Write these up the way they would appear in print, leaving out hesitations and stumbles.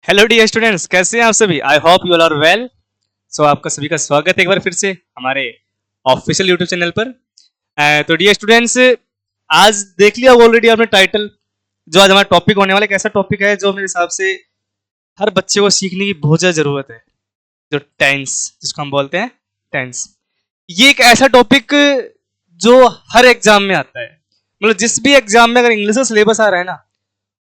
Hello dear students, कैसे हैं आप सभी। I hope you all are well. So आपका सभी का स्वागत है एक बार फिर से हमारे ऑफिशियल यूट्यूब चैनल पर। तो डियर स्टूडेंट्स, आज देख लिया ऑलरेडी आपने टाइटल। जो आज हमारा टॉपिक होने वाला एक ऐसा टॉपिक है जो मेरे हिसाब से हर बच्चे को सीखने की बहुत ज़्यादा ज़रूरत है। जो टेंस, जिसको हम बोलते हैं टेंस। ये एक ऐसा टॉपिक जो हर एग्जाम में आता है। मतलब जिस भी एग्जाम में अगर इंग्लिश का सिलेबस आ रहा है ना,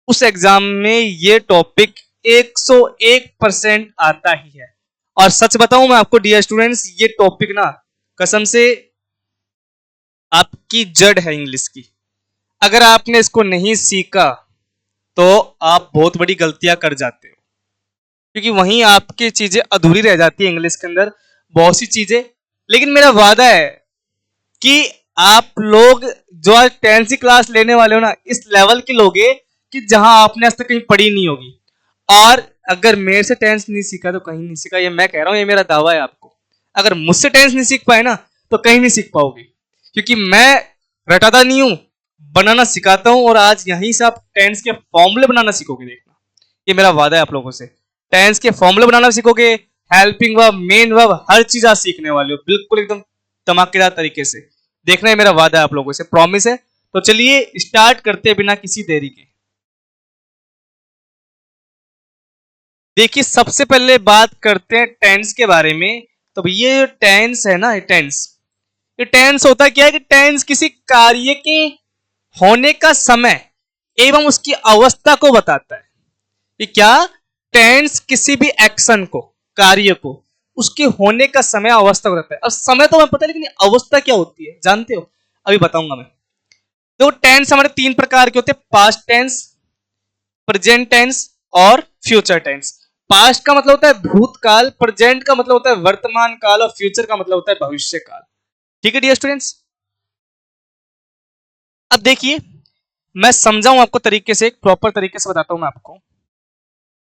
उस एग्जाम में ये टॉपिक 101% आता ही है। और सच बताऊं मैं आपको डियर स्टूडेंट्स, ये टॉपिक ना कसम से आपकी जड़ है इंग्लिश की। अगर आपने इसको नहीं सीखा तो आप बहुत बड़ी गलतियां कर जाते हो, क्योंकि वहीं आपकी चीजें अधूरी रह जाती है इंग्लिश के अंदर, बहुत सी चीजें। लेकिन मेरा वादा है कि आप लोग जो आज 10th की क्लास लेने वाले हो ना, इस लेवल के लोगे कि जहां आपने आज तक कहीं पढ़ी नहीं होगी। और अगर मेरे से टेंस नहीं सीखा तो कहीं नहीं सीखा, ये मैं कह रहा हूं, ये मेरा दावा है आपको। अगर मुझसे टेंस नहीं सीख पाए ना तो कहीं नहीं सीख पाओगे, क्योंकि मैं रटाता नहीं हूं, बनाना सिखाता हूं। और आज यहीं से आप टेंस के फॉर्मूले बनाना सीखोगे, देखना। ये मेरा वादा है आप लोगों से। टेंस के फॉर्मूले बनाना सीखोगे, हेल्पिंग वर्ब, मेन वर्ब, हर चीज आज सीखने वाले हो, बिल्कुल एकदम धमाकेदार तरीके से। देखना है, मेरा वादा है आप लोगों से, प्रॉमिस है। तो चलिए स्टार्ट करते हैं बिना किसी देरी के। देखिए, सबसे पहले बात करते हैं टेंस के बारे में। तो ये टेंस है ना, ये टेंस होता क्या है कि टेंस किसी कार्य के होने का समय एवं उसकी अवस्था को बताता है। कि क्या, टेंस किसी भी एक्शन को, कार्य को, उसके होने का समय अवस्था को बताता है। अब समय तो हमें पता है, लेकिन अवस्था क्या होती है जानते हो? अभी बताऊंगा मैं। तो टेंस हमारे तीन प्रकार के होते हैं: पास्ट टेंस, प्रेजेंट टेंस और फ्यूचर टेंस। पास्ट का मतलब होता है भूतकाल, प्रेजेंट का मतलब होता है वर्तमान काल, और फ्यूचर का मतलब होता है भविष्य काल। ठीक है डियर स्टूडेंट्स। अब देखिए, मैं समझाऊं आपको तरीके से, एक प्रॉपर तरीके से बताता हूं मैं आपको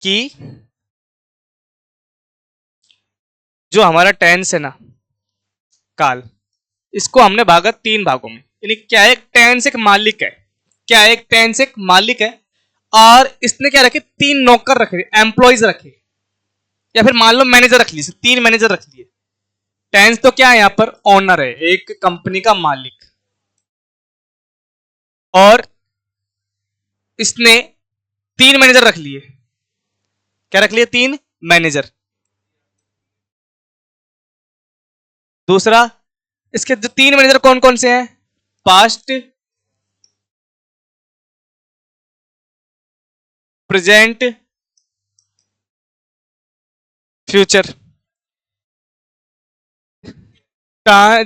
कि जो हमारा टेंस है ना, काल, इसको हमने भागा तीन भागों में। यानी क्या है, एक टेंस एक मालिक है। क्या है, एक टेंस एक मालिक है। और इसने क्या रखे, तीन नौकर रखे, एम्प्लॉयज रखे, या फिर मान लो मैनेजर रख लिए, तीन मैनेजर रख लिए। टेंस तो क्या है, यहां पर ओनर है, एक कंपनी का मालिक। और इसने तीन मैनेजर रख लिए। क्या रख लिए? तीन मैनेजर। दूसरा, इसके जो तीन मैनेजर कौन कौन से हैं? Past, present, future.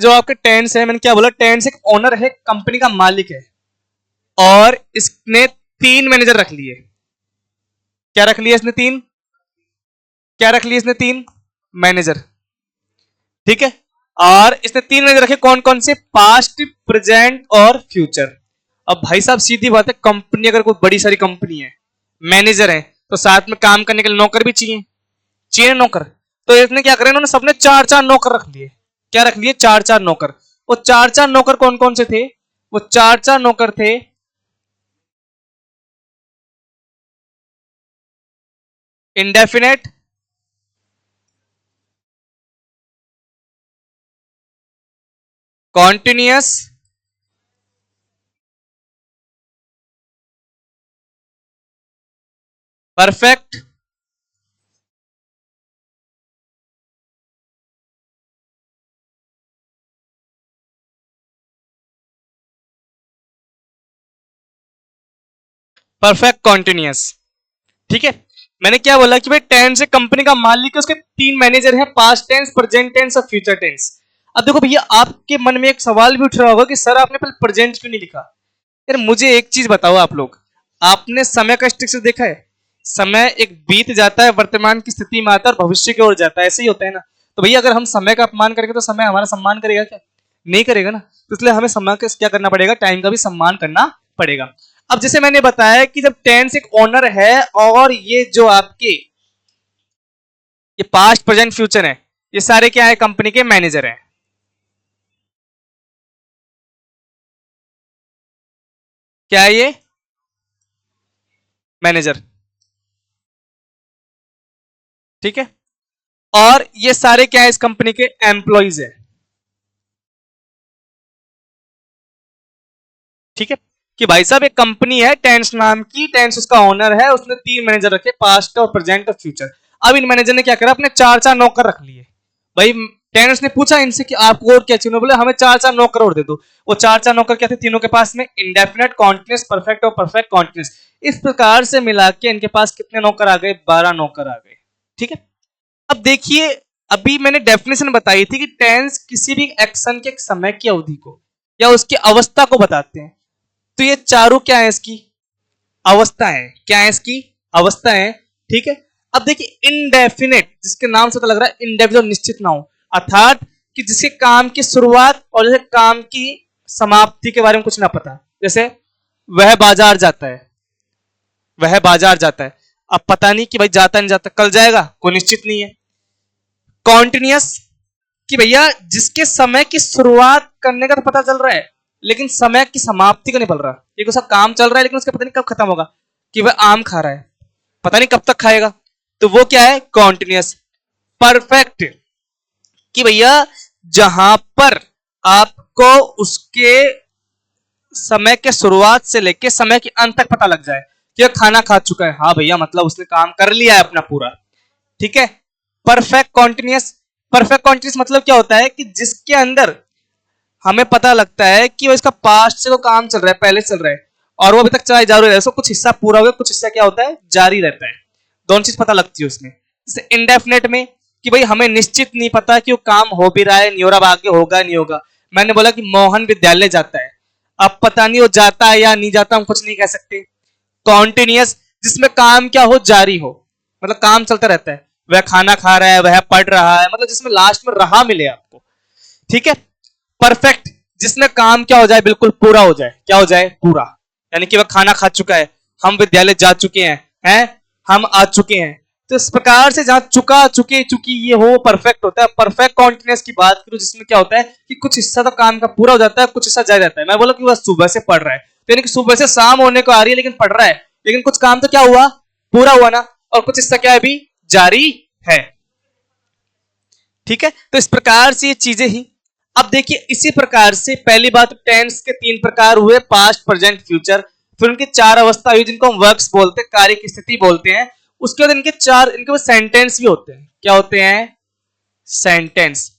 जो आपके टेंस है, मैंने क्या बोला, टेंस एक ओनर है, कंपनी का मालिक है। और इसने तीन मैनेजर रख लिए। क्या रख लिए इसने? तीन। क्या रख लिए इसने? तीन मैनेजर। ठीक है। और इसने तीन मैनेजर रखे, कौन कौन से? पास्ट, प्रेजेंट और फ्यूचर। अब भाई साहब सीधी बात है, कंपनी अगर कोई बड़ी सारी कंपनी है, मैनेजर है, तो साथ में काम करने के लिए नौकर भी चाहिए। चाहिए नौकर। तो इसने क्या करा, इन्होंने सबने चार चार नौकर रख लिए। क्या रख लिए? चार चार नौकर। वो चार चार नौकर कौन कौन से थे? वो चार चार नौकर थे: indefinite, continuous, perfect, perfect continuous. ठीक है। मैंने क्या बोला कि भाई टेंस एक कंपनी का मालिक है, उसके तीन मैनेजर हैं, पास्ट टेंस, प्रेजेंट टेंस और फ्यूचर टेंस। अब देखो भैया, आपके मन में एक सवाल भी उठ रहा होगा कि सर आपने पहले प्रेजेंट क्यों नहीं लिखा। यार मुझे एक चीज बताओ, आप लोग, आपने समय का स्ट्रक्चर देखा है? समय एक बीत जाता है, वर्तमान की स्थिति में आता है और भविष्य की ओर जाता है, ऐसे ही होता है ना। तो भैया अगर हम समय का अपमान करेंगे तो समय हमारा सम्मान करेगा क्या? नहीं करेगा ना। तो इसलिए हमें समय का क्या करना पड़ेगा, टाइम का भी सम्मान करना पड़ेगा। अब जैसे मैंने बताया कि जब टेंस एक ओनर है, और ये जो आपके ये पास्ट प्रेजेंट फ्यूचर है, ये सारे क्या है, कंपनी के मैनेजर हैं। क्या है ये? मैनेजर। ठीक है, और ये सारे क्या है इस कंपनी के एम्प्लॉइज है। ठीक है, कि भाई साहब एक कंपनी है टेंस नाम की, टेंस उसका ओनर है, उसने 3 मैनेजर रखे, पास्ट और प्रेजेंट और फ्यूचर। अब इन मैनेजर ने क्या करा, अपने 4-4 नौकर रख लिए। भाई टेंस ने पूछा इनसे कि आपको और क्या चाहिए, बोले हमें 4-4 नौकर और दे दो। वो 4-4 नौकर क्या थे तीनों के पास में, इंडेफिनेट, कॉन्टिन्यूस, परफेक्ट और परफेक्ट कॉन्टिन्यूस। इस प्रकार से मिला के इनके पास कितने नौकर आ गए, 12 नौकर आ गए। ठीक है, अब देखिए, अभी मैंने डेफिनेशन बताई थी कि टेंस किसी भी एक्शन के समय की अवधि को या उसकी अवस्था को बताते हैं। तो ये चारों क्या है, इसकी अवस्था है। क्या है, इसकी अवस्था है। ठीक है, अब देखिए इनडेफिनेट, जिसके नाम से तो लग रहा है इनडेफिनेट, निश्चित ना हो, अर्थात कि जिसके काम की शुरुआत और जैसे काम की समाप्ति के बारे में कुछ ना पता। जैसे वह बाजार जाता है, वह बाजार जाता है, अब पता नहीं कि भाई जाता नहीं जाता, कल जाएगा, कोई निश्चित नहीं है। कॉन्टिन्यूस, कि भैया जिसके समय की शुरुआत करने का तो पता चल रहा है लेकिन समय की समाप्ति का नहीं पता रहा। एक उसका काम चल रहा है लेकिन उसका पता नहीं कब खत्म होगा, कि वह आम खा रहा है, पता नहीं कब तक खाएगा, तो वो क्या है, कॉन्टिन्यूस। परफेक्ट, कि भैया जहां पर आपको उसके समय के शुरुआत से लेके समय के अंत तक पता लग जाए कि वह खाना खा चुका है, हाँ भैया मतलब उसने काम कर लिया है अपना पूरा। ठीक है, परफेक्ट कॉन्टिन्यूस। परफेक्ट कॉन्टिन्यूस मतलब क्या होता है कि जिसके अंदर हमें पता लगता है कि वो इसका पास्ट से वो काम चल रहा है, पहले चल रहा है और वो अभी तक चला जा रहा है, कुछ हिस्सा पूरा हो गया, कुछ हिस्सा क्या होता है, जारी रहता है। दोनों चीज पता लगती है उसमें। जैसे इंडेफिनेट में कि भाई हमें निश्चित नहीं पता कि वो काम हो भी रहा है नहीं हो रहा, आगे होगा नहीं होगा। मैंने बोला कि मोहन विद्यालय जाता है, अब पता नहीं वो जाता है या नहीं जाता, हम कुछ नहीं कह सकते। कॉन्टिन्यूस, जिसमें काम क्या हो, जारी हो, मतलब काम चलता रहता है, वह खाना खा रहा है, वह पढ़ रहा है, मतलब जिसमें लास्ट में रहा मिले आपको। ठीक है, परफेक्ट, जिसमें काम क्या हो जाए, बिल्कुल पूरा हो जाए। क्या हो जाए, पूरा, यानी कि वह खाना खा चुका है, हम विद्यालय जा चुके हैं, हम आ चुके हैं। तो इस प्रकार से जहां चुका, चुके, चुकी, ये हो परफेक्ट होता है। परफेक्ट कॉन्टिन्यूस की बात करूं जिसमें क्या होता है कि कुछ हिस्सा तो काम का पूरा हो जाता है, कुछ हिस्सा जारी रहता है। मैं बोला कि वह सुबह से पढ़ रहा है, तो यानी कि सुबह से शाम होने को आ रही है लेकिन पढ़ रहा है, लेकिन कुछ काम तो क्या हुआ, पूरा हुआ ना, और कुछ हिस्सा क्या है, अभी जारी है। ठीक है, तो इस प्रकार से ये चीजें ही। अब देखिए इसी प्रकार से पहली बात, टेंस के 3 प्रकार हुए, पास्ट, प्रेजेंट, फ्यूचर। फिर उनकी 4 अवस्था हुई जिनको हम वर्क्स बोलते हैं, कार्य की स्थिति बोलते हैं। उसके बाद इनके सेंटेंस भी होते हैं। क्या होते हैं, सेंटेंस।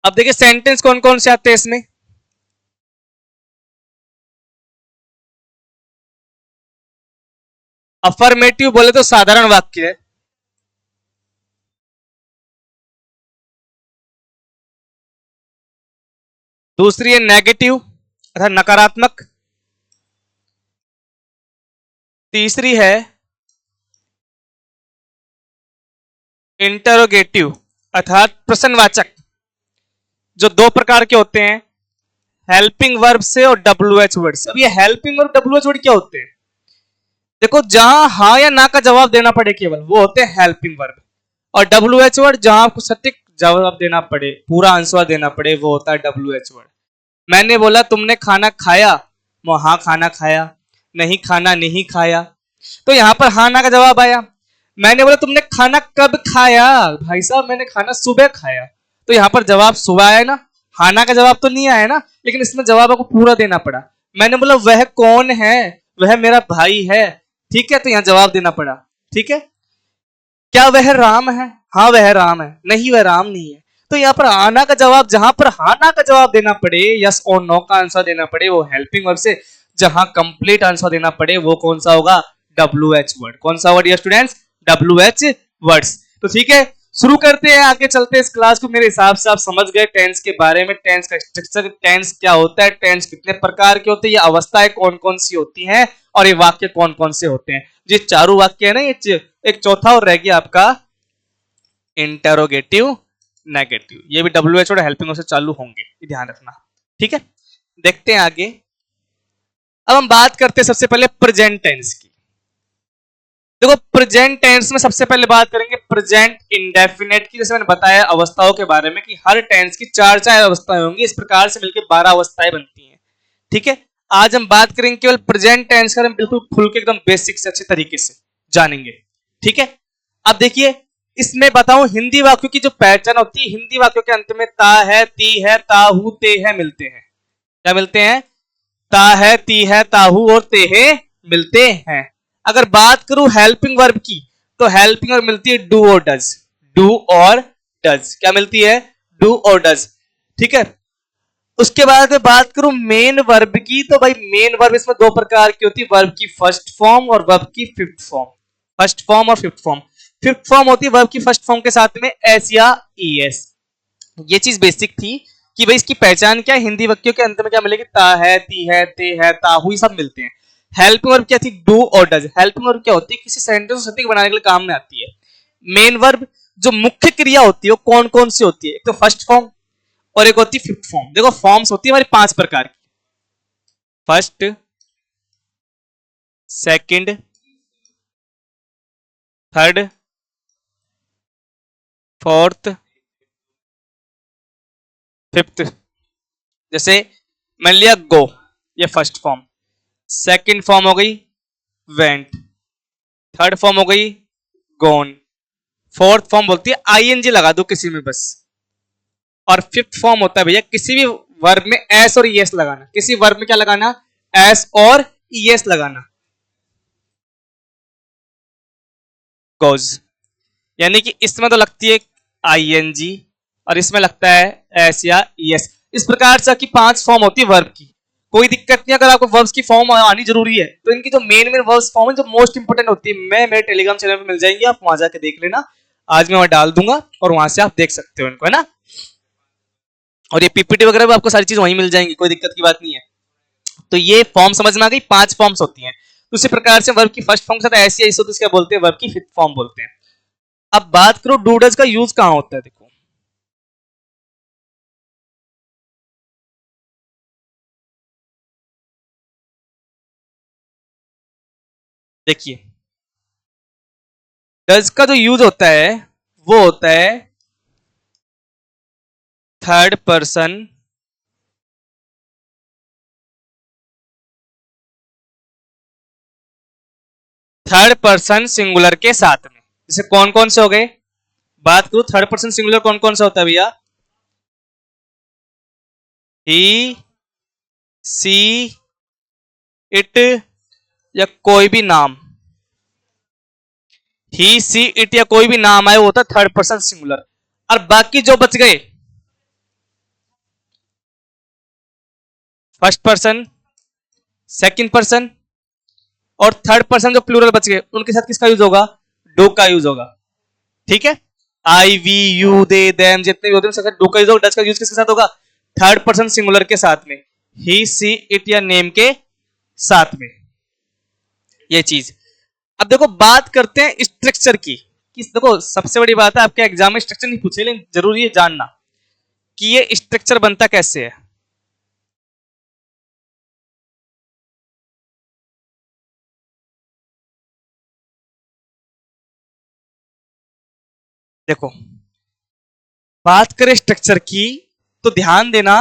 अब देखिए सेंटेंस कौन कौन से आते हैं इसमें। अफर्मेटिव बोले तो साधारण वाक्य है। दूसरी है नेगेटिव अर्थात नकारात्मक। तीसरी है इंटरोगेटिव अर्थात प्रश्नवाचक, जो 2 प्रकार के होते हैं, हेल्पिंग वर्ब से और डब्ल्यू एच वर्ड से। अब ये helping verb, W H word क्या होते हैं, देखो जहां हाँ या ना का जवाब देना पड़े केवल, वो होते हैं हेल्पिंग वर्ब। और डब्ल्यू एच वर्ड जहां आपको सटीक जवाब देना पड़े, पूरा आंसर देना पड़े, वो होता है डब्ल्यू एच वर्ड। मैंने बोला तुमने खाना खाया, वो हाँ खाना खाया, नहीं खाना नहीं खाया, तो यहां पर हाँ ना का जवाब आया। मैंने बोला तुमने खाना कब खाया, भाई साहब मैंने खाना सुबह खाया, तो यहां पर जवाब सुबह आया ना, हाँ ना का जवाब तो नहीं आया ना, लेकिन इसमें जवाब आपको पूरा देना पड़ा। मैंने बोला वह कौन है, वह मेरा भाई है, ठीक है, तो यहां जवाब देना पड़ा। ठीक है, क्या वह राम है, हाँ वह राम है, नहीं वह राम नहीं है। तो यहाँ पर आना का जवाब, जहां पर हाना का जवाब देना पड़े, यस और नो का आंसर देना पड़े, वो हेल्पिंग वर्ब से। जहां कंप्लीट आंसर देना पड़े वो कौन सा होगा, डब्ल्यू एच वर्ड। कौन सा word students, W H words. तो ठीक है, शुरू करते हैं, आगे चलते हैं इस क्लास को। मेरे हिसाब से आप समझ गए टेंस के बारे में, टेंस का स्ट्रक्चर, टेंस क्या होता है, टेंस कितने प्रकार के होते हैं, ये अवस्थाएं कौन कौन सी होती हैं और ये वाक्य कौन कौन से होते हैं। ये चारों वाक्य है ना, ये एक चौथा और रह गया आपका इंटरोगेटिव नेगेटिव, ये भी डब्ल्यू एच और हेल्पिंग से चालू होंगे, ये ध्यान रखना। ठीक है, देखते हैं आगे। अब हम बात करते हैं सबसे पहले प्रेजेंट टेंस की। देखो प्रेजेंट टेंस में सबसे पहले बात करेंगे प्रेजेंट इंडेफिनेट की। जैसे मैंने बताया अवस्थाओं के बारे में कि हर टेंस की चार चार अवस्थाएं होंगी, इस प्रकार से मिलकर 12 अवस्थाएं बनती हैं। ठीक है, आज हम बात करेंगे केवल प्रेजेंट टेंस का, हम बिल्कुल खुल के एकदम बेसिक से अच्छे तरीके से जानेंगे। ठीक है, अब देखिए इसमें बताऊं हिंदी वाक्यों की जो पहचान होती है, हिंदी वाक्यों के अंत में ता है, ती है, ताहू, ते है मिलते हैं। क्या मिलते हैं? ता है, ती है, ताहू और ते है मिलते हैं। अगर बात करूं हेल्पिंग वर्ब की, तो हेल्पिंग वर्ब मिलती है डू और डज। डू और डज क्या मिलती है? डू और डज। ठीक है, उसके बाद में बात करूं मेन वर्ब की, तो भाई मेन वर्ब इसमें दो प्रकार की होती है, वर्ब की फर्स्ट फॉर्म और वर्ब की फिफ्थ फॉर्म। फर्स्ट फॉर्म और फिफ्थ फॉर्म। फिफ्थ फॉर्म होती है वर्ब की फर्स्ट फॉर्म के साथ में एस या ईएस। ये चीज बेसिक थी कि भाई इसकी पहचान क्या है, हिंदी वाक्यों के अंत में क्या मिलेगी? ता है, ती है, ते है, ताहू, ये सब मिलते हैं। हेल्पिंग वर्ब क्या थी? डू और डज। हेल्पिंग वर्ब क्या होती है? किसी सेंटेंस को सटीक बनाने के लिए काम में आती है। मेन वर्ब जो मुख्य क्रिया होती है वो कौन कौन सी होती है? एक तो फर्स्ट फॉर्म और एक होती है फिफ्थ फॉर्म। देखो फॉर्म्स होती है हमारी 5 प्रकार की, first, second, third, fourth, fifth. जैसे मान लिया गो, ये फर्स्ट फॉर्म। सेकंड फॉर्म हो गई वेंट, थर्ड फॉर्म हो गई गॉन, फोर्थ फॉर्म बोलती है आईएनजी लगा दो किसी में बस, और फिफ्थ फॉर्म होता है भैया किसी भी वर्ब में एस और ईएस लगाना। किसी वर्ब में क्या लगाना? एस और ईएस लगाना। गोज, यानी कि इसमें तो लगती है आईएनजी और इसमें लगता है एस या ईएस। इस प्रकार से आपकी 5 फॉर्म होती है वर्ब की। कोई दिक्कत नहीं, अगर आपको वर्ब्स की फॉर्म आनी जरूरी है तो इनकी जो मेन मेन वर्ब्स फॉर्म है जो मोस्ट इंपोर्टेंट होती है, मैं मेरे टेलीग्राम चैनल पे मिल जाएंगी, आप वहां जाके देख लेना। आज मैं वहां डाल दूंगा और वहां से आप देख सकते हो इनको, है ना। और ये पीपीटी वगैरह भी आपको सारी चीज वहीं मिल जाएंगी, कोई दिक्कत की बात नहीं है। तो ये फॉर्म समझ में आ गई, 5 फॉर्म्स होती हैं। उसी प्रकार से वर्ब की फर्स्ट फॉर्म के साथ ऐसी ऐसी होती है, क्या बोलते हैं? वर्ब की फिफ्थ फॉर्म बोलते हैं। अब बात करो डू डज का यूज कहां होता है। देखो देखिए डज का जो यूज होता है वो होता है थर्ड पर्सन सिंगुलर के साथ में। जैसे कौन कौन से हो गए? बात करूं थर्ड पर्सन सिंगुलर कौन कौन सा होता है भैया? ही, सी, इट या कोई भी नाम। ही, सी, इट या कोई भी नाम आए वो होता है थर्ड पर्सन सिंगुलर। और बाकी जो बच गए फर्स्ट पर्सन, सेकंड पर्सन और थर्ड पर्सन जो प्लूरल बच गए उनके साथ किसका यूज होगा? डू का यूज होगा। ठीक है, आई, वी, यू, दे, देम जितने भी होते हैं डू का यूज होगा। डज का यूज किसके साथ होगा? थर्ड पर्सन सिंगुलर के साथ में, ही, सी, इट या नेम के साथ में। ये चीज। अब देखो बात करते हैं स्ट्रक्चर की। देखो सबसे बड़ी बात है आपके एग्जाम में स्ट्रक्चर नहीं पूछे, लेकिन जरूरी है जानना कि ये स्ट्रक्चर बनता कैसे है। देखो बात करें स्ट्रक्चर की तो ध्यान देना,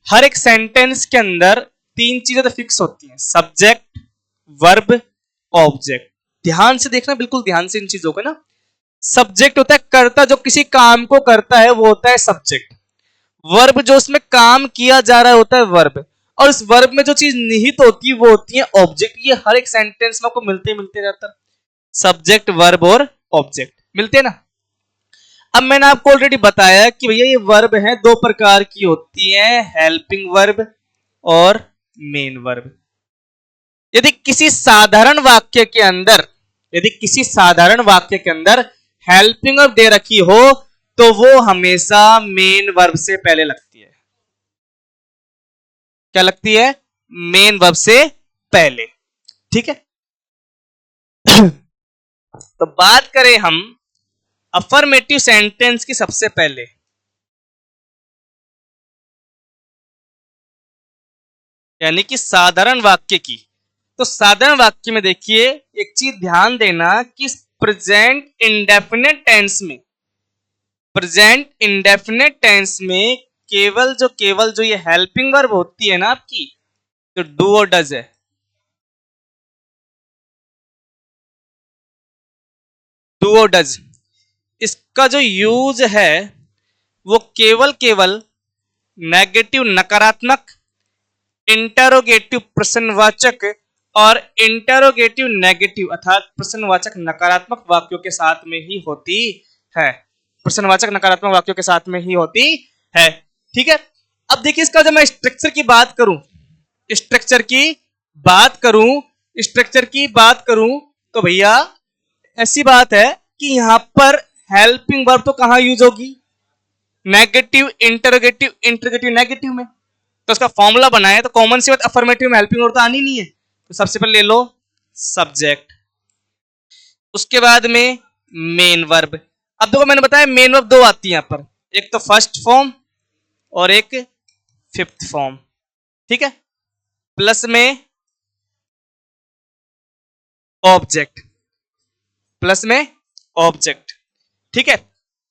हर एक सेंटेंस के अंदर 3 चीजें तो फिक्स होती हैं, सब्जेक्ट, वर्ब, ऑब्जेक्ट। ध्यान से देखना, बिल्कुल ध्यान से इन चीजों को ना। सब्जेक्ट होता है कर्ता, जो किसी काम को करता है वो होता है सब्जेक्ट। वर्ब जो उसमें काम किया जा रहा है होता है वर्ब। और इस वर्ब में जो चीज निहित होती है वो होती है ऑब्जेक्ट। ये हर एक सेंटेंस में आपको मिलते रहता है, सब्जेक्ट, वर्ब और ऑब्जेक्ट मिलते हैं ना। अब मैंने आपको ऑलरेडी बताया कि भैया ये वर्ब है 2 प्रकार की होती है, हेल्पिंग वर्ब और मेन वर्ब। यदि किसी साधारण वाक्य के अंदर, यदि किसी साधारण वाक्य के अंदर हेल्पिंग वर्ब दे रखी हो तो वो हमेशा मेन वर्ब से पहले लगती है। क्या लगती है? मेन वर्ब से पहले। ठीक है। तो बात करें हम अफर्मेटिव सेंटेंस की सबसे पहले, यानी कि साधारण वाक्य की, तो साधारण वाक्य में देखिए एक चीज ध्यान देना कि प्रेजेंट इंडेफिनेट टेंस में, प्रेजेंट इंडेफिनेट टेंस में केवल जो ये हेल्पिंग वर्ब होती है ना आपकी, जो डू और डज है, डू और डज, इसका जो यूज है वो केवल नेगेटिव नकारात्मक, इंटरोगेटिव प्रश्नवाचक और इंटरोगेटिव नेगेटिव अर्थात प्रश्नवाचक नकारात्मक वाक्यों के साथ में ही होती है, प्रश्नवाचक नकारात्मक वाक्यों के साथ में ही होती है। ठीक है, अब देखिए इसका जब मैं स्ट्रक्चर की बात करूं, स्ट्रक्चर की बात करूं तो भैया ऐसी बात है कि यहां पर हेल्पिंग वर्ब तो कहां यूज होगी, नेगेटिव, इंटरोगेटिव नेगेटिव में। तो उसका फॉर्मूला बनाए तो कॉमन सी बात, अफर्मेटिव में हेल्पिंग वर्ब तो आनी नहीं है, तो सबसे पहले ले लो सब्जेक्ट, उसके बाद में मेन वर्ब। अब देखो मैंने बताया मेन वर्ब दो आती है यहां पर, एक तो फर्स्ट फॉर्म और एक फिफ्थ फॉर्म। ठीक है, प्लस में ऑब्जेक्ट, प्लस में ऑब्जेक्ट। ठीक है,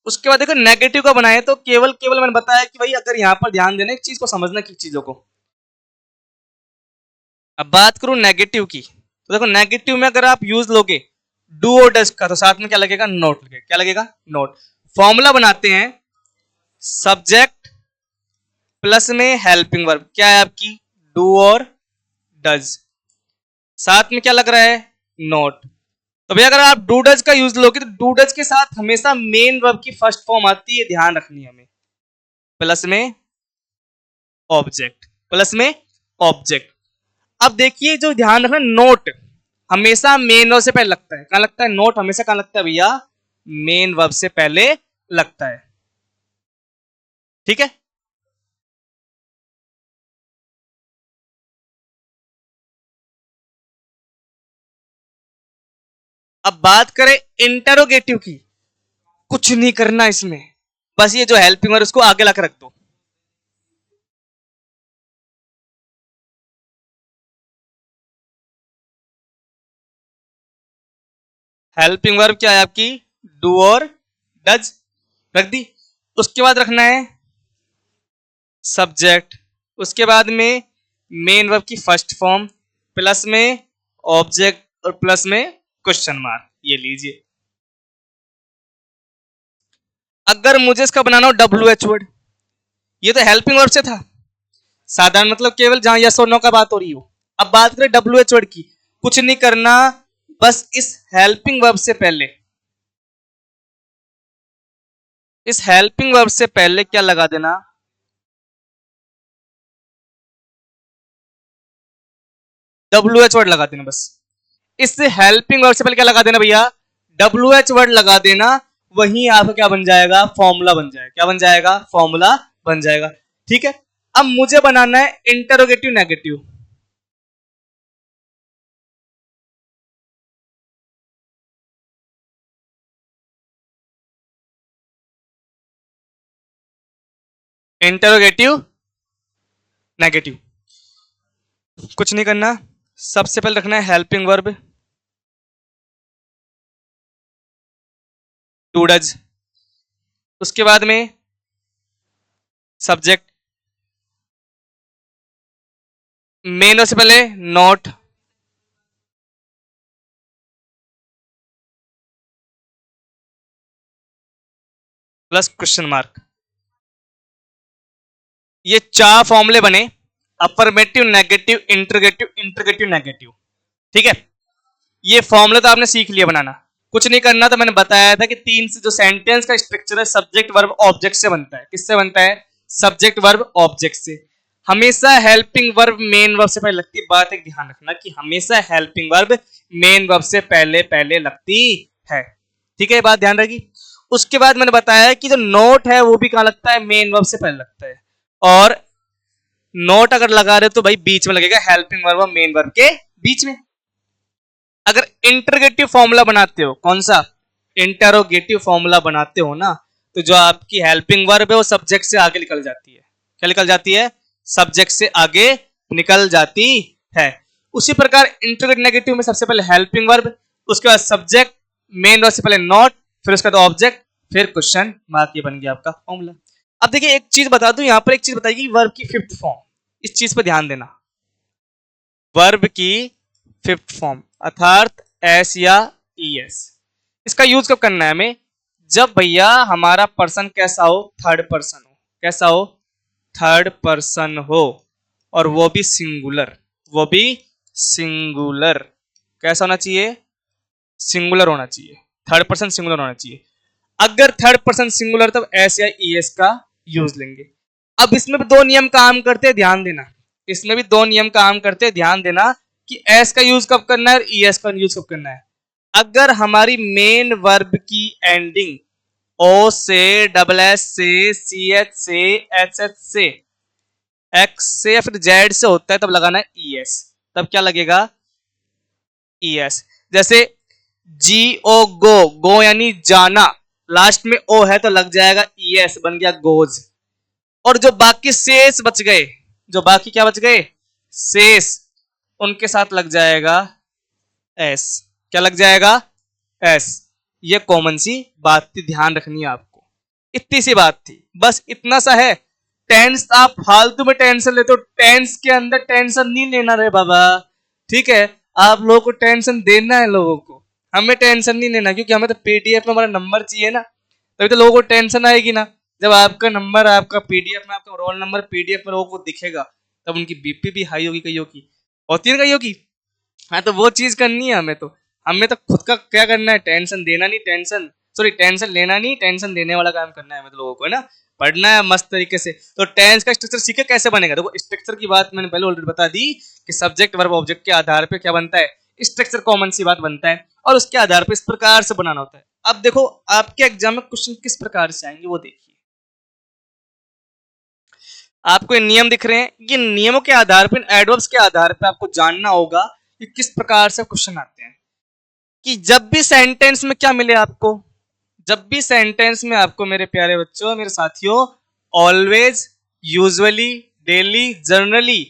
उसके बाद देखो नेगेटिव का बनाए तो केवल मैंने बताया कि भाई अगर यहां पर ध्यान देना, एक चीज को समझना की चीजों को। अब बात करूं नेगेटिव की, तो देखो नेगेटिव में अगर आप यूज लोगे डू और डज का तो साथ में क्या लगेगा, नोट लगेगा। क्या लगेगा, नोट। फॉर्मूला बनाते हैं सब्जेक्ट प्लस में हेल्पिंग वर्ब, क्या है आपकी, डू और डज, साथ में क्या लग रहा है, नोट। तो भैया अगर आप डू डज का यूज लोगे तो डू डज के साथ हमेशा मेन वर्ब की फर्स्ट फॉर्म आती है, ध्यान रखनी है हमें, प्लस में ऑब्जेक्ट, प्लस में ऑब्जेक्ट। अब देखिए जो ध्यान रखना, नोट हमेशा मेन वर्ब से पहले लगता है। कहां लगता है, नोट हमेशा कहां लगता है भैया, मेन वर्ब से पहले लगता है। ठीक है, अब बात करें इंटरोगेटिव की, कुछ नहीं करना इसमें, बस ये जो हेल्पिंग वर्ब उसको आगे लाकर रख दो। हेल्पिंग वर्ब क्या है आपकी, डू और डज, रख दी। उसके बाद रखना है सब्जेक्ट, उसके बाद में मेन वर्ब की फर्स्ट फॉर्म, प्लस में ऑब्जेक्ट और प्लस में क्वेश्चन मार्क। ये लीजिए, अगर मुझे इसका बनाना हो डब्ल्यू एच वर्ड, ये तो हेल्पिंग वर्ब से था, साधारण मतलब केवल जहां यस और नो का बात हो रही हो। अब बात करें डब्ल्यू एच वर्ड की, कुछ नहीं करना, बस इस हेल्पिंग वर्ब से पहले, इस हेल्पिंग वर्ब से पहले क्या लगा देना, डब्ल्यू एच वर्ड लगा देना। बस इस हेल्पिंग वर्ब से पहले क्या लगा देना भैया, डब्ल्यू एच वर्ड लगा देना, वहीं आपका क्या बन जाएगा, फॉर्मूला बन जाएगा। क्या बन जाएगा, फॉर्मूला बन जाएगा। ठीक है, अब मुझे बनाना है इंटरोगेटिव नेगेटिव। इंटरोगेटिव नेगेटिव, कुछ नहीं करना, सबसे पहले रखना है हेल्पिंग वर्ब टू डज, उसके बाद में सब्जेक्ट, मेन से पहले नॉट, प्लस क्वेश्चन मार्क। ये चार फॉर्मूले बने, affirmative, negative, interrogative, interrogative negative. ठीक है, ये फॉर्मूला तो आपने सीख लिया बनाना, कुछ नहीं करना। तो मैंने बताया था कि तीन से जो सेंटेंस का स्ट्रक्चर है, सब्जेक्ट वर्ब ऑब्जेक्ट से बनता है। किससे बनता है, सब्जेक्ट वर्ब ऑब्जेक्ट से। हमेशा हेल्पिंग वर्ब मेन वर्ब से पहले लगती है। बात एक ध्यान रखना कि हमेशा हेल्पिंग वर्ब मेन वर्ब से पहले पहले लगती है। ठीक है, ये बात ध्यान रखी। उसके बाद मैंने बताया कि जो नोट है वो भी कहां लगता है, मेन वर्ब से पहले लगता है। और नोट अगर लगा रहे हो तो भाई बीच में लगेगा, हेल्पिंग वर्ब और मेन वर्ब के बीच में। अगर इंटरोगेटिव फॉर्मूला बनाते हो, कौन सा, इंटरोगेटिव फॉर्मूला बनाते हो ना, तो जो आपकी हेल्पिंग वर्ब है वो सब्जेक्ट से आगे निकल जाती है। क्या निकल जाती है, सब्जेक्ट से आगे निकल जाती है। उसी प्रकार इंटरोगेटिव नेगेटिव में सबसे पहले हेल्पिंग वर्ब, उसके बाद सब्जेक्ट, मेन वर्ब से पहले नॉट, फिर उसके बाद ऑब्जेक्ट, फिर क्वेश्चन मार्क। ये बन गया आपका फॉर्मूला। अब देखिए एक चीज बता दूं, यहां पर एक चीज बताएगी वर्ब की फिफ्थ फॉर्म, इस चीज पर ध्यान देना। वर्ब की फिफ्थ फॉर्म अर्थात एस या ईएस, इसका यूज कब करना है हमें? जब भैया हमारा पर्सन कैसा हो? थर्ड पर्सन हो। कैसा हो? थर्ड पर्सन हो, और वो भी सिंगुलर। वो भी सिंगुलर। कैसा होना चाहिए? सिंगुलर होना चाहिए। थर्ड पर्सन सिंगुलर होना चाहिए। अगर थर्ड पर्सन सिंगुलर तब एस या ईएस का यूज लेंगे। अब इसमें भी दो नियम काम करते हैं, ध्यान देना। इसमें भी दो नियम काम करते हैं, ध्यान देना कि एस का यूज कब करना है और ईएस का यूज कब करना है। अगर हमारी मेन वर्ब की एंडिंग ओ से, डबल एस से, सी एच से, एच एच से, एक्स से या फिर जेड से होता है तब लगाना है ईएस। तब क्या लगेगा? ईएस। जैसे जी ओ गो, गो यानी जाना, लास्ट में ओ है तो लग जाएगा ईएस, बन गया गोज। और जो बाकी शेष बच गए, जो बाकी क्या बच गए? शेष, उनके साथ लग जाएगा एस। क्या लग जाएगा? एस। ये कॉमन सी बात थी, ध्यान रखनी है आपको। इतनी सी बात थी, बस इतना सा है। टेंस आप फालतू में टेंशन लेते हो, टेंस के अंदर टेंशन नहीं लेना रे बाबा, ठीक है? आप लोगों को टेंशन देना है लोगों को, हमें टेंशन नहीं लेना, क्योंकि हमें तो पीडीएफ में हमारा नंबर चाहिए ना, तभी तो लोगों को टेंशन आएगी ना। जब आपका नंबर, आपका पीडीएफ में, आपका रोल नंबर पीडीएफ में लोगों को दिखेगा, तब उनकी बीपी भी हाई होगी, कईयों की होती है ना, कईयों की। हाँ, तो वो चीज करनी है हमें। तो हमें तो खुद का क्या करना है? टेंशन देना नहीं, टेंशन सॉरी टेंशन लेना नहीं, टेंशन देने वाला काम करना है हमें तो लोगों को, है ना? पढ़ना है मस्त तरीके से। तो टेंस का स्ट्रक्चर सीखे कैसे बनेगा? देखो स्ट्रक्चर की बात मैंने पहले ऑलरेडी बता दी कि सब्जेक्ट वर्ब ऑब्जेक्ट के आधार पे क्या बनता है, स्ट्रक्चर कॉमन सी बात बनता है, और उसके आधार पे इस प्रकार से बनाना होता है। अब देखो आपके एग्जाम में क्वेश्चन किस प्रकार से आएंगे वो देखिए। आपको ये नियम दिख रहे हैं, ये नियमों के आधार पर, एडवर्ब्स के आधार पर आपको जानना होगा कि किस प्रकार से क्वेश्चन आते हैं। कि जब भी सेंटेंस में क्या मिले आपको, जब भी सेंटेंस में आपको मेरे प्यारे बच्चों, मेरे साथियों, always, usually, daily, generally,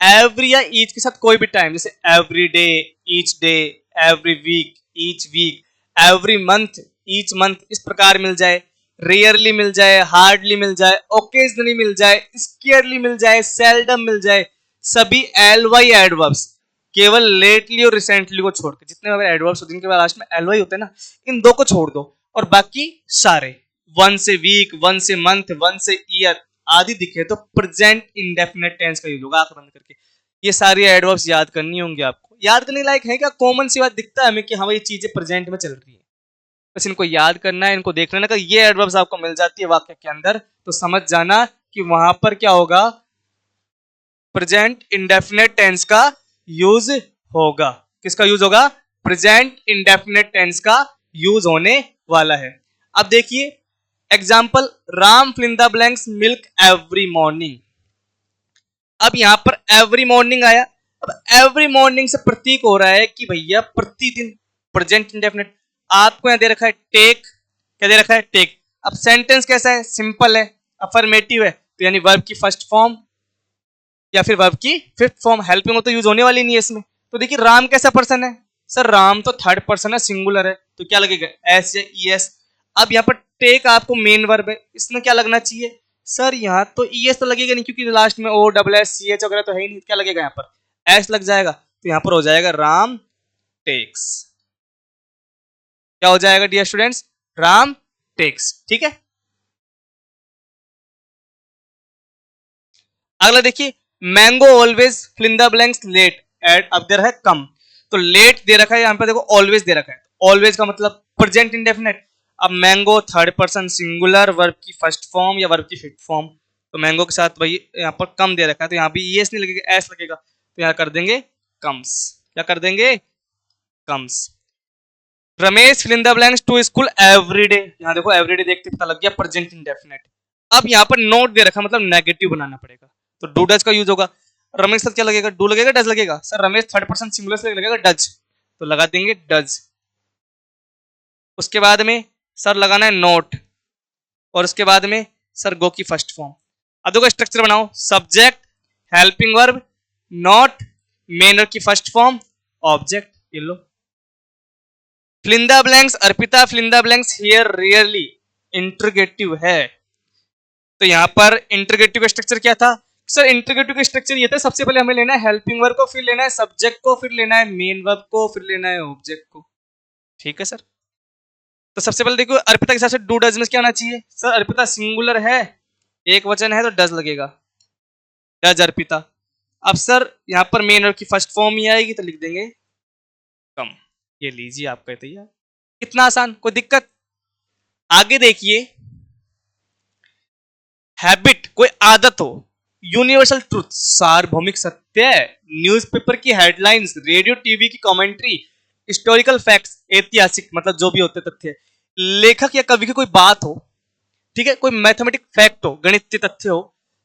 every या ईच के साथ कोई भी टाइम, जैसे every day, each day, every week, each week, every month, each month, इस प्रकार मिल जाए, रेयरली मिल जाए, हार्डली मिल जाए, ओकेजनली मिल जाए, स्केयरली मिल जाए, सेल्डम मिल जाए, सभी एल वाई एडवर्ब्स, केवल लेटली और रिसेंटली को छोड़ के, जितने एडवर्ब्स होते हैं जिनके लास्ट में एल वाई होते हैं ना, इन दो को छोड़ दो, और बाकी सारे वन से वीक, वन से मंथ, वन से ईयर आदि दिखे तो प्रेजेंट इंडेफिनिट टेंस का यूज होगा, आंख बंद करके। ये सारी एडवर्ब्स याद करनी होंगी आपको। याद करने लायक है क्या? कॉमन सी बात दिखता है हमें कि हाँ ये चीजें प्रेजेंट में चल रही है, बस इनको याद करना है, इनको देख लेना। अगर ये एडवर्ब्स आपको मिल जाती है वाक्य के अंदर तो समझ जाना कि वहां पर क्या होगा, प्रेजेंट इंडेफिनिट टेंस का यूज होगा। किसका यूज होगा? प्रेजेंट इंडेफिनिट टेंस का यूज होने वाला है। अब देखिए example, Ram fill in the blanks milk every morning. अब यहां पर एवरी मॉर्निंग आया। अब एवरी मॉर्निंग से प्रतीक हो रहा है कि भैया प्रतिदिन, प्रेजेंट इंडेफिनिट। आपको यहां दे रखा है टेक, क्या दे रखा है? टेक। अब सेंटेंस कैसा है? सिंपल है, अफर्मेटिव है, तो यानी वर्ब की फर्स्ट फॉर्म या फिर वर्ब की फिफ्थ फॉर्म, हेल्पिंग हो तो यूज होने वाली नहीं है इसमें। तो देखिए राम कैसा पर्सन है? सर राम तो थर्ड पर्सन है, सिंगुलर है, तो क्या लगेगा? एस या ई एस। अब यहाँ पर टेक आपको मेन वर्ब है, इसमें क्या लगना चाहिए? सर यहाँ तो ई एस तो लगेगा नहीं, क्योंकि लास्ट में O double S C H वगैरह तो है ही नहीं। क्या लगेगा? यहाँ पर एस लग जाएगा, तो यहाँ पर हो जाएगा राम टेक्स। क्या हो जाएगा डियर स्टूडेंट्स? राम टेक्स। ठीक है, अगला देखिए, mango always fill in the blanks late at, अब दे रहा है कम, तो लेट दे रखा है यहाँ पे, देखो ऑलवेज दे रखा है, ऑलवेज का मतलब प्रेजेंट इंडेफिनिट। अब mango third person singular, verb की फर्स्ट फॉर्म या वर्ब की फिफ्थ फॉर्म, तो मैंगो के साथ भाई यहाँ पर कम दे रखा है, तो यहाँ भी एस नहीं लगेगा, एस लगेगा, तो यहाँ कर देंगे कम्स। क्या कर देंगे? Comes. Ramesh fill in the blanks to school every day, यहाँ देखो एवरी डे देखते पता लग गया प्रेजेंट इंडेफिनिट। अब यहाँ पर नोट दे रखा, मतलब नेगेटिव बनाना पड़ेगा, तो डू डज का यूज होगा। रमेश साथ क्या लगेगा? डू लगेगा, डज लगेगा? Sir Ramesh third person singular से लगेगा डज, तो लगा देंगे डज। उसके बाद में सर लगाना है नोट, और उसके बाद में सर गो की फर्स्ट फॉर्म। अब देखो स्ट्रक्चर बनाओ, subject, helping verb, not, main verb की फर्स्ट फॉर्म ऑब्जेक्ट, ये लो। Fill in the blanks Arpita fill in the blanks here really interrogative है, तो यहां पर इंटरोगेटिव का स्ट्रक्चर क्या था सर? इंटरोगेटिव का स्ट्रक्चर ये था, सबसे पहले हमें लेना है हेल्पिंग वर्ब को, फिर लेना है सब्जेक्ट को, फिर लेना है मेन वर्ब को, फिर लेना है ऑब्जेक्ट को। ठीक है सर। तो सबसे पहले देखो अर्पिता के हिसाब से डू डज में क्या आना चाहिए सर? अर्पिता सिंगुलर है, एक वचन है तो डज लगेगा, डज अर्पिता। अब सर यहां पर मेन वर्ब की फर्स्ट फॉर्म ही आएगी तो लिख देंगे कम। ये लीजिए आपका तैयार। कितना आसान, कोई दिक्कत? आगे देखिए, हैबिट कोई आदत हो, यूनिवर्सल ट्रुथ सार्वभौमिक सत्य, न्यूज़पेपर की हेडलाइंस, रेडियो टीवी की कमेंट्री, हिस्टोरिकल फैक्ट्स ऐतिहासिक मतलब जो भी होते तथ्य, लेखक या कवि की कोई बात हो, ठीक है, कोई मैथमेटिक फैक्ट हो, गणितीय तथ्य हो,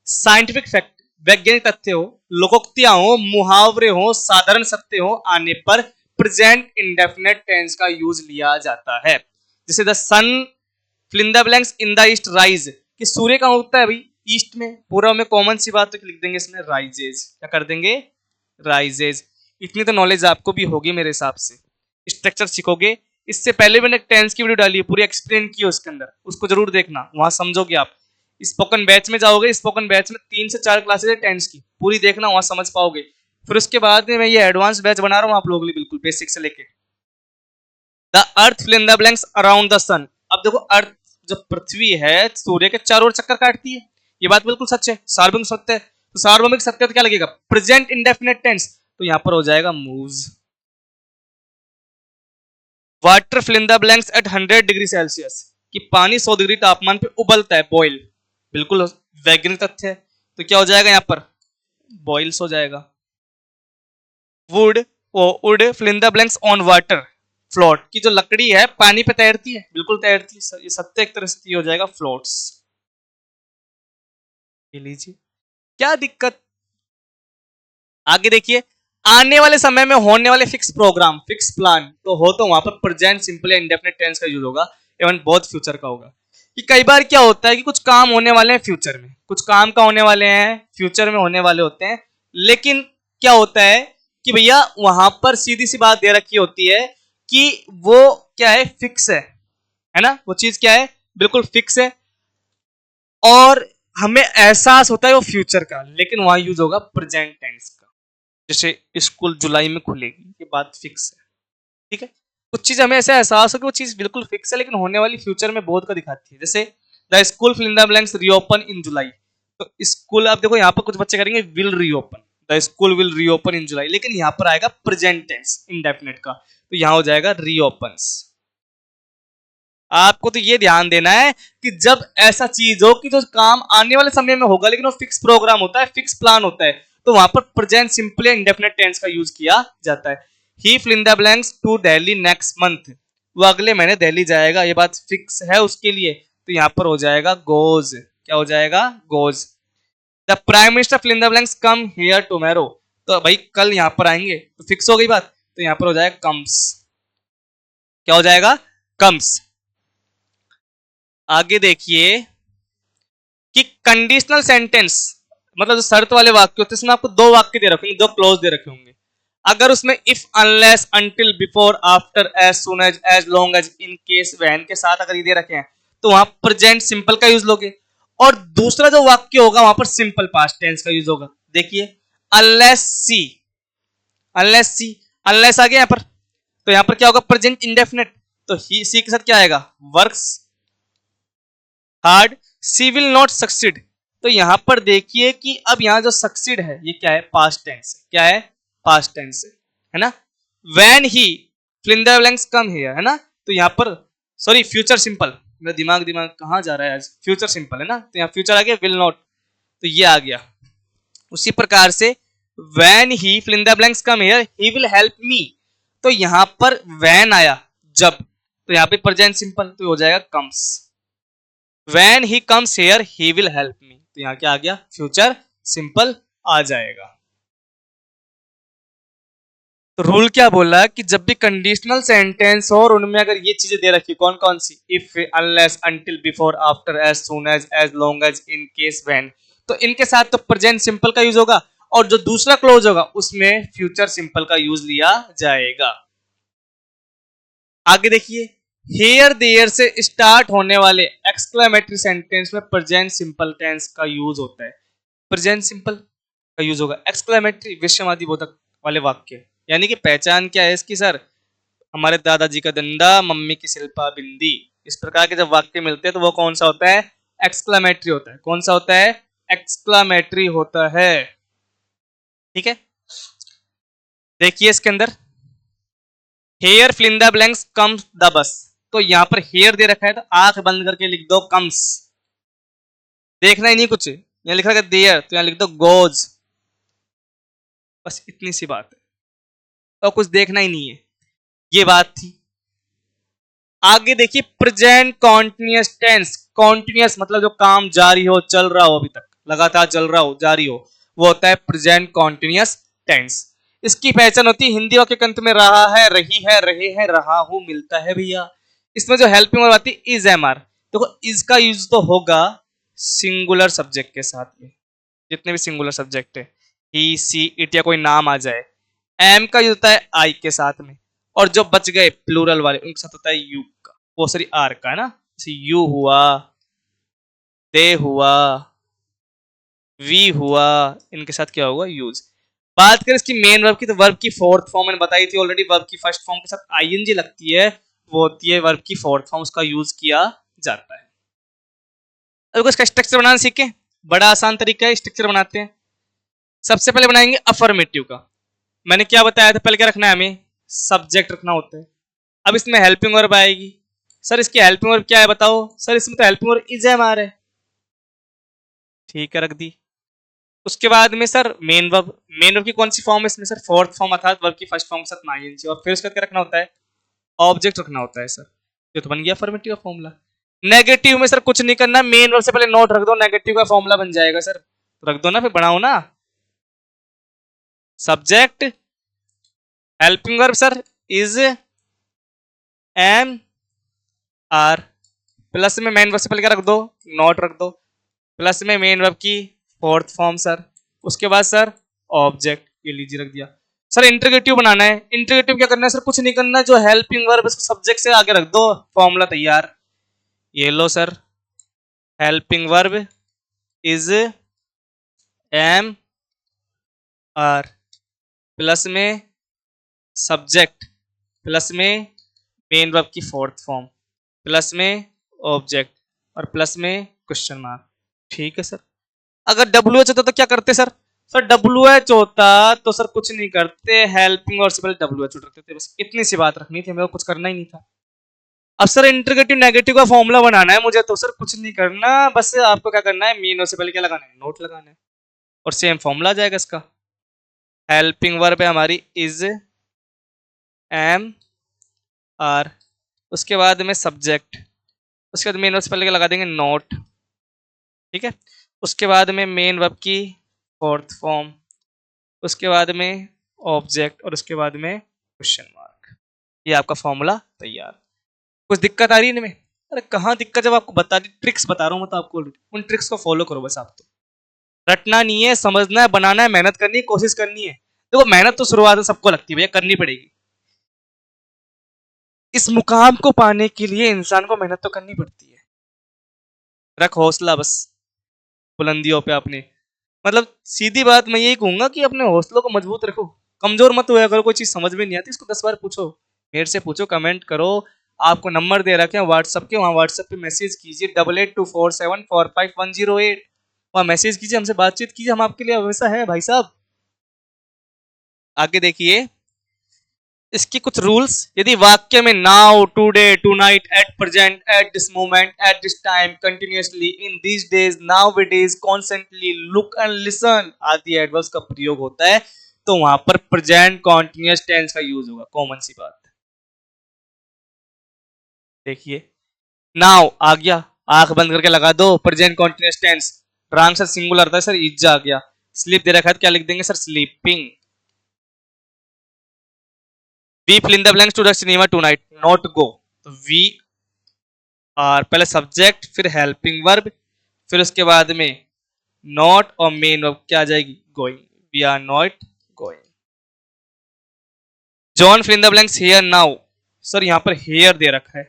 साइंटिफिक फैक्ट वैज्ञानिक तथ्य हो, लोकोक्तियां हो, मुहावरे हो, साधारण सत्य हो, आने पर प्रेजेंट इंडेफिनेट टेंस का यूज लिया जाता है। जैसे the sun fill in the blanks in the east rise, कि सूर्य कहां उगता है भाई? ईस्ट में। पूर्व में कॉमन सी बात तो लिख देंगे इसमें राइजेज, क्या कर देंगे? राइजेज। इतनी तो नॉलेज आपको भी होगी मेरे हिसाब से, स्ट्रक्चर सीखोगे। इससे पहले मैंने टेंस की वीडियो डाली है, पूरी एक्सप्लेन की है उसके अंदर, उसको जरूर देखना, वहां समझोगे आप। स्पोकन बैच में जाओगे, स्पोकन बैच में 3 से 4 क्लासेस है टेंस की, पूरी देखना, वहां समझ पाओगे। फिर उसके बाद में मैं ये एडवांस बैच बना रहा हूँ आप लोगों के लिए, बिल्कुल बेसिक से लेके। The earth fill in the blanks around the sun. अब देखो अर्थ जो पृथ्वी है सूर्य के चारों ओर चक्कर काटती है, ये बात बिल्कुल सच है, सार्वभौमिक सत्य है। तो सार्वभौमिक सत्य तो क्या लगेगा? प्रेजेंट इंडेफिनिट टेंस, तो यहां पर हो जाएगा moves. Water fill in the blanks at 100 degree Celsius, कि पानी 100 डिग्री तापमान पे उबलता है, बॉयल, बिल्कुल वैज्ञानिक तथ्य है। तो क्या हो जाएगा यहां पर? बॉइल्स हो जाएगा। Wood wood fill in the blanks on water float, की जो लकड़ी है पानी पे तैरती है, बिल्कुल तैरती है, ये सत्य एक तरह से हो जाएगा फ्लोट्स। ये लीजिए, क्या दिक्कत? आगे देखिए, आने वाले समय में होने वाले फिक्स प्रोग्राम, फिक्स प्लान, तो हो तो वहां पर प्रेजेंट सिंपल या इंडेफिनिट टेंस का यूज होगा, एवं बहुत फ्यूचर का होगा। कि कई बार क्या होता है कि कुछ काम होने वाले हैं फ्यूचर में, कुछ काम का होने वाले हैं फ्यूचर में होने वाले होते हैं, लेकिन क्या होता है कि भैया वहां पर सीधी सी बात दे रखी होती है कि वो क्या है? फिक्स है ना? वो चीज क्या है? बिल्कुल फिक्स है, और हमें एहसास होता है वो फ्यूचर का, लेकिन वहां यूज होगा प्रेजेंट टेंस का। जैसे स्कूल जुलाई में खुलेगी, ये बात फिक्स है, ठीक है। कुछ चीज हमें ऐसा एहसास हो कि वो चीज बिल्कुल फिक्स है, लेकिन होने वाली फ्यूचर में बहुत का दिखाती है। जैसे the school fill in the blanks reopen in July, तो स्कूल आप देखो यहाँ पर कुछ बच्चे करेंगे will reopen, the school will reopen in July, लेकिन यहाँ पर आएगा प्रेजेंट टेंस इंडेफिनिट का, तो यहाँ हो जाएगा रीओपन्स। आपको तो ये ध्यान देना है कि जब ऐसा चीज हो कि जो काम आने वाले समय में होगा, लेकिन वो फिक्स प्रोग्राम होता है, फिक्स प्लान होता है, तो वहां पर प्रेजेंट सिंपल इंडेफिनिट टेंस का यूज किया जाता है। He fill in the blanks to Delhi next month, वो अगले महीने दिल्ली जाएगा, ये बात फिक्स है उसके लिए, तो यहां पर हो जाएगा गोज। क्या हो जाएगा? Goes. The prime minister fill in the blanks come here tomorrow, तो भाई कल यहां पर आएंगे, तो फिक्स हो गई बात, तो यहां पर हो जाएगा कम्स। क्या हो जाएगा? कम्स। आगे देखिए कि कंडीशनल सेंटेंस मतलब जो शर्त वाले वाक्य होते हैं, इसमें आपको 2 वाक्य दे रखे होंगे, 2 क्लॉज दे रखे होंगे। अगर उसमें if unless until before after as soon as long as in case when के साथ अगर ये दे रखे हैं, तो वहां प्रेजेंट सिंपल का यूज लोगे, और दूसरा जो वाक्य होगा वहां पर सिंपल पास्ट टेंस का यूज होगा। देखिए अनलेस सी, अनलेस सी, अनलेस आ गया यहां पर, तो यहां पर क्या होगा? प्रेजेंट इंडेफिनिट, तो ही सी के साथ क्या आएगा? Works hard, she will not succeed, तो यहां पर देखिए कि अब यहां जो सक्सीड है ये क्या है? Past tense. क्या है? पास्ट टेंस है ना। When he fill in the blanks come here, है ना, तो यहां पर सॉरी फ्यूचर सिंपल, मेरा दिमाग दिमाग कहां जा रहा है आज, फ्यूचर सिंपल है ना, तो यहां फ्यूचर आ गया, विल नॉट, तो ये आ गया। उसी प्रकार से when he fill in the blanks come here he will help me, तो यहां पर व्हेन आया जब, तो यहां पे प्रेजेंट सिंपल, तो हो जाएगा comes. When he comes here, he will help me, तो यहां क्या आ गया? फ्यूचर सिंपल आ जाएगा। तो रूल क्या बोला कि जब भी कंडीशनल सेंटेंस हो और उनमें अगर ये चीजें दे रखी, कौन कौन सी? If, unless, until, before, after, as soon as long as, in case, when, तो इनके साथ तो प्रेजेंट सिंपल का यूज होगा, और जो दूसरा क्लोज होगा उसमें फ्यूचर सिंपल का यूज लिया जाएगा। आगे देखिए, हेयर देयर से स्टार्ट होने वाले एक्सक्लेमेटरी सेंटेंस में प्रेजेंट सिंपल टेंस का यूज होता है। प्रेजेंट सिंपल का यूज होगा एक्सक्लेमेटरी विषमवादी बोधक वाले वाक्य, यानी कि पहचान क्या है इसकी सर, हमारे दादाजी का डंडा, मम्मी की शिल्पा बिंदी, इस प्रकार के जब वाक्य मिलते हैं तो वो कौन सा होता है, एक्सक्लेमेटरी होता है। कौन सा होता है, एक्सक्लेमेटरी होता है। ठीक है, देखिए इसके अंदर here fill the blanks comes the bus, तो यहां पर हेयर दे रखा है तो आंख बंद करके लिख दो कम्स, देखना ही नहीं कुछ, यहां लिखा है देयर तो यहां लिख दो गोज, बस इतनी सी बात है, और कुछ देखना ही नहीं है, ये बात थी। आगे देखिए, प्रेजेंट कॉन्टिन्यूअस टेंस, कॉन्टिन्यूअस मतलब जो काम जारी हो, चल रहा हो, अभी तक लगातार चल रहा हो, जारी हो, वो होता है प्रेजेंट कॉन्टिन्यूअस टेंस। इसकी पहचान होती है हिंदी वाक्य के अंत में रहा है, रही है, रहे हैं, रहा हूं मिलता है भैया। इसमें जो हेल्पिंग वर्ब आती है इज, एम, आर, तो इसका यूज तो होगा सिंगुलर सब्जेक्ट के साथ में, जितने भी सिंगुलर सब्जेक्ट है, ही, सी, इट या कोई नाम आ जाए। एम का यूज होता है आई के साथ में, और जो बच गए प्लूरल वाले उनके साथ होता है यू का, वो सॉरी आर का है ना, जैसे यू हुआ, दे हुआ, वी हुआ, इनके साथ क्या होगा, यूज। बात करें इसकी मेन वर्ब की, तो वर्ब की फोर्थ फॉर्म मैंने बताई थी ऑलरेडी, वर्ब की फर्स्ट फॉर्म के साथ आईएनजी लगती है, वो होती है वर्ब की फोर्थ फॉर्म, उसका यूज किया जाता है। अब इसका स्ट्रक्चर बनाना सीखें, बड़ा आसान तरीका है, स्ट्रक्चर बनाते हैं। सबसे पहले बनाएंगे अफर्मेटिव का, मैंने क्या बताया था, पहले क्या रखना है, हमें सब्जेक्ट रखना होता है। अब इसमें हेल्पिंग वर्ब आएगी, सर इसकी हेल्पिंग वर्ब क्या है बताओ, सर इसमें तो helping verb is, am, are है, ठीक है रख दी। उसके बाद में sir main verb, main verb की कौन सी फॉर्म है इसमें, सर फोर्थ फॉर्म अर्थात वर्ब की फर्स्ट फॉर्म के साथ आईएनजी, और फिर उसके बाद क्या रखना होता है, ऑब्जेक्ट रखना होता है सर, ये तो बन गया अफर्मेटिव का फॉर्मूला। नेगेटिव में सर कुछ नहीं करना, मेन वर्ब से पहले नोट रख दो, नेगेटिव का फॉर्मूला बन जाएगा सर, रख दो ना, फिर बढ़ाओ ना, subject helping verb sir is, am, are, plus में मेन वर्ब से पहले क्या रख दो, नोट रख दो, प्लस में मेन वर्ब की फोर्थ फॉर्म सर, उसके बाद सर ऑब्जेक्ट, ये लीजिए रख दिया। सर इंटरगेटिव बनाना है, इंटरगेटिव क्या करना है सर, कुछ नहीं करना, जो हेल्पिंग वर्ब इसको सब्जेक्ट से आगे रख दो, फॉर्मूला तैयार। ये लो sir, helping verb is, am, are, plus में सब्जेक्ट, प्लस में मेन वर्ब की फोर्थ फॉर्म, प्लस में ऑब्जेक्ट, और प्लस में क्वेश्चन मार्क। ठीक है सर। अगर डब्ल्यू एच होता तो क्या करते सर, सर डब्ल्यू एच होता तो सर कुछ नहीं करते, हेल्पिंग और से पहले डब्ल्यू एच रखते थे, बस इतनी सी बात रखनी थी, मेरे को कुछ करना ही नहीं था। अब सर इंटरगेटिव नेगेटिव का फॉर्मूला बनाना है मुझे, तो सर कुछ नहीं करना, बस आपको क्या करना है, मीन से पहले क्या लगाना है, नोट लगाना है, और सेम फॉर्मूला आ जाएगा इसका। हेल्पिंग वर्ब है हमारी इज, एम, आर, उसके बाद में सब्जेक्ट, उसके बाद मेन वर्ब से पहले क्या लगा देंगे, नोट, ठीक है। उसके बाद में मेन वर्ब की फोर्थ फॉर्म, उसके बाद में ऑब्जेक्ट, और उसके बाद में क्वेश्चन मार्क, ये आपका फॉर्मूला तैयार। कुछ दिक्कत आ रही है इनमें, अरे कहाँ दिक्कत, जब आपको बता दी, ट्रिक्स बता रहा हूँ मैं तो आपको, उन ट्रिक्स को फॉलो करो बस, आप तो रटना नहीं है, समझना है, बनाना है, मेहनत करनी है, कोशिश करनी है। देखो मेहनत तो शुरुआत में सबको लगती है भैया, करनी पड़ेगी, इस मुकाम को पाने के लिए इंसान को मेहनत तो करनी पड़ती है। रख हौसला बस बुलंदियों पे अपने, मतलब सीधी बात मैं यही कहूंगा कि अपने हौसलों को मजबूत रखो, कमजोर मत हुआ, अगर कोई चीज समझ में नहीं आती इसको 10 बार पूछो, मेरे से पूछो, कमेंट करो, आपको नंबर दे रखे हैं व्हाट्सएप के, वहाँ व्हाट्सएप पे मैसेज कीजिए 8824745108, वहाँ मैसेज कीजिए, हमसे बातचीत कीजिए, हम आपके लिए हमेशा है भाई साहब। आगे देखिए इसकी कुछ रूल्स, यदि वाक्य में now, today, tonight, at present, at this moment, at this time, continuously, in these days, nowadays, constantly, look and listen आदि एडवर्ब्स का प्रयोग होता है, तो वहां पर प्रेजेंट कॉन्टिन्यूअस टेंस का यूज होगा, कॉमन सी बात। देखिए नाउ आ गया, आंख बंद करके लगा दो, present continuous tense, wrong sir singular था सर, इज आ गया। स्लीप दे रखा है, क्या लिख देंगे sir, sleeping. We fill in the blanks to the cinema tonight, not go, तो we are पहले सब्जेक्ट, फिर हेल्पिंग वर्ब, फिर उसके बाद में नॉट और मेन वर्ब क्या आ जाएगी, going, we are not going. John fill in the blanks here now. Sir यहाँ पर हेयर दे रखा है,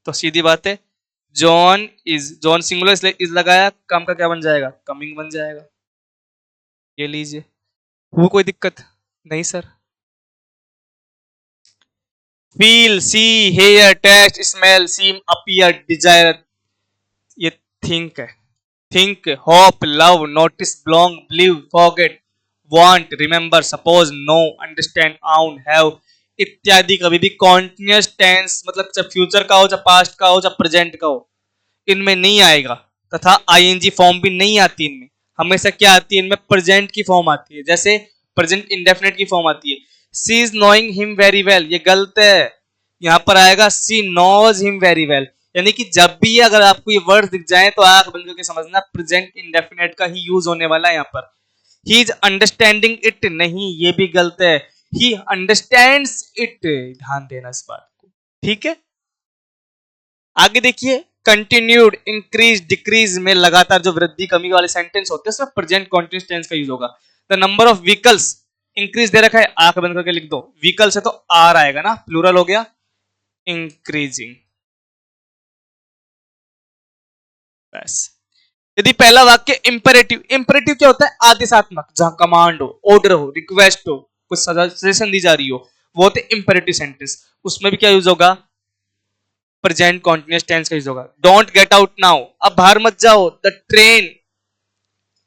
तो सीधी बात है जॉन सिंगुलर इसलिए इज लगाया, काम का क्या बन जाएगा, कमिंग बन जाएगा। ये लीजिए, वो कोई दिक्कत नहीं sir. Feel, see, hear, taste, smell, seem, appear, desire, ये थिंक है। Think, hope, love, notice, belong, believe, forget, want, remember, suppose, know, understand, own, have इत्यादि कभी भी कॉन्टिन्यूअस टेंस मतलब चाहे फ्यूचर का हो, चाहे पास्ट का हो, चाहे प्रेजेंट का हो, इनमें नहीं आएगा। तथा आईएनजी फॉर्म भी नहीं आती इनमें। हमेशा क्या आती है इनमें, प्रेजेंट की फॉर्म आती है। जैसे प्रेजेंट इंडेफिनिट की फॉर्म आती है, she is knowing him very well, ये गलत है। यहाँ पर आएगा she knows him very well, यानी कि जब भी अगर आपको ये वर्ड दिख जाए तो आंख बंद करके समझना प्रेजेंट इंडेफिनिट का ही यूज होने वाला है यहाँ पर। ही इज अंडरस्टैंडिंग इट, नहीं ये भी गलत है, ही अंडरस्टैंड्स इट, ध्यान देना इस बात को, ठीक है। आगे देखिए, कंटिन्यूड, इंक्रीज, डिक्रीज में लगातार जो वृद्धि कमी वाले सेंटेंस होते हैं उसमें प्रेजेंट कंटिन्यूअस टेंस का यूज होगा। The number of vehicles, increase दे रखा है, आंख बंद करके लिख दो, व्हीकल्स है तो आर आएगा ना, प्लूरल हो गया, इंक्रीजिंग। बस। यदि पहला वाक्य इंपेरेटिव, इंपेरेटिव क्या होता है, आदेशात्मक, जहां कमांड हो, ऑर्डर हो, रिक्वेस्ट हो, कुछ सजेशन दी जा रही हो, वो होते इंपेरेटिव सेंटेंस। उसमें भी क्या यूज होगा, प्रेजेंट कॉन्टिन्यूअस टेंस का यूज होगा। डोंट गेट आउट नाउ, अब बाहर मत जाओ। The train,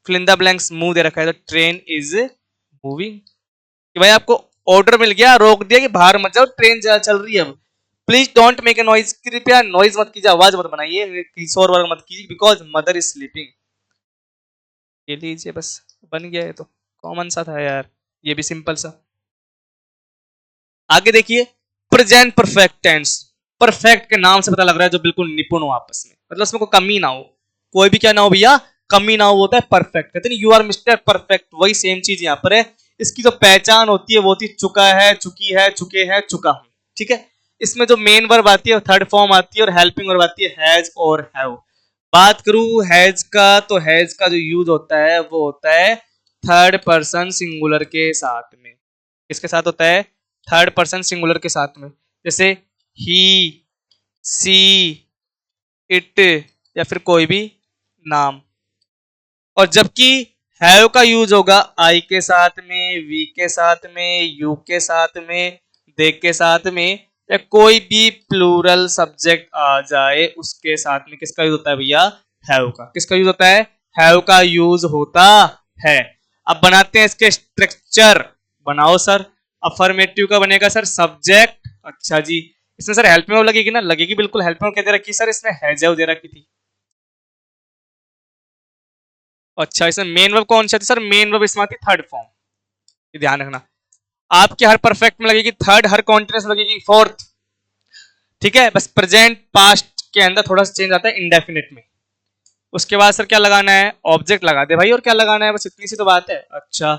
fill in the blanks, move दे रखा है, द ट्रेन इज मूविंग, कि भाई आपको ऑर्डर मिल गया, रोक दिया कि बाहर मत जाओ, ट्रेन चल रही है अब। Please don't make a noise, कृपया नॉइज मत कीजिए, आवाज मत बनाइए, शोर वर्ग मत कीजिए, बिकॉज मदर इज स्लीपिंग। ये लीजिए, बस बन गया है, तो कॉमन सा था यार, ये भी सिंपल सा। आगे देखिए, प्रेजेंट परफेक्ट टेंस, परफेक्ट के नाम से पता लग रहा है जो बिल्कुल निपुण हो आपस में, मतलब उसमें कोई कमी ना हो, कोई भी क्या ना हो भैया, कमी ना हो, होता है परफेक्ट। कहते हैं यू आर मिस्टर परफेक्ट, वही सेम चीज यहाँ पर है। इसकी जो पहचान होती है वो होती चुका है, चुकी है, चुके हैं, चुका हूं, ठीक है। इसमें जो मेन वर्ब आती है थर्ड फॉर्म आती है, और हेल्पिंग वर्ब आती है हैज और हैव। बात करूं हैज का, तो हैज का जो यूज होता है वो होता है थर्ड पर्सन सिंगुलर के साथ में। किसके साथ होता है, थर्ड पर्सन सिंगुलर के साथ में, जैसे ही, सी, इट, या फिर कोई भी नाम। और जबकि हैव का यूज होगा आई के साथ में, वी के साथ में, यू के साथ में, दे के साथ में, या कोई भी प्लूरल सब्जेक्ट आ जाए उसके साथ में। किसका यूज होता है भैया, हैव का। किसका यूज होता है, हैव का यूज होता है। अब बनाते हैं इसके स्ट्रक्चर, बनाओ सर। अफर्मेटिव का बनेगा सर सब्जेक्ट, अच्छा जी, इसमें सर हेल्प में लगेगी ना, लगेगी बिल्कुल, हेल्प में क्या दे रखी सर, इसमें हैव दे रखी थी। अच्छा, इसमें मेन वर्ब कौन सा थी सर, मेन वर्ब इसमें आती थर्ड फॉर्म, ये ध्यान रखना। आपके हर परफेक्ट में लगेगी थर्ड, हर कॉन्टिन्यूअस में लगेगी फोर्थ, ठीक है। बस प्रेजेंट पास्ट के अंदर थोड़ा सा चेंज आता है इंडेफिनिट में। उसके बाद सर क्या लगाना है, ऑब्जेक्ट लगा दे भाई, और क्या लगाना है, बस इतनी सी तो बात है। अच्छा,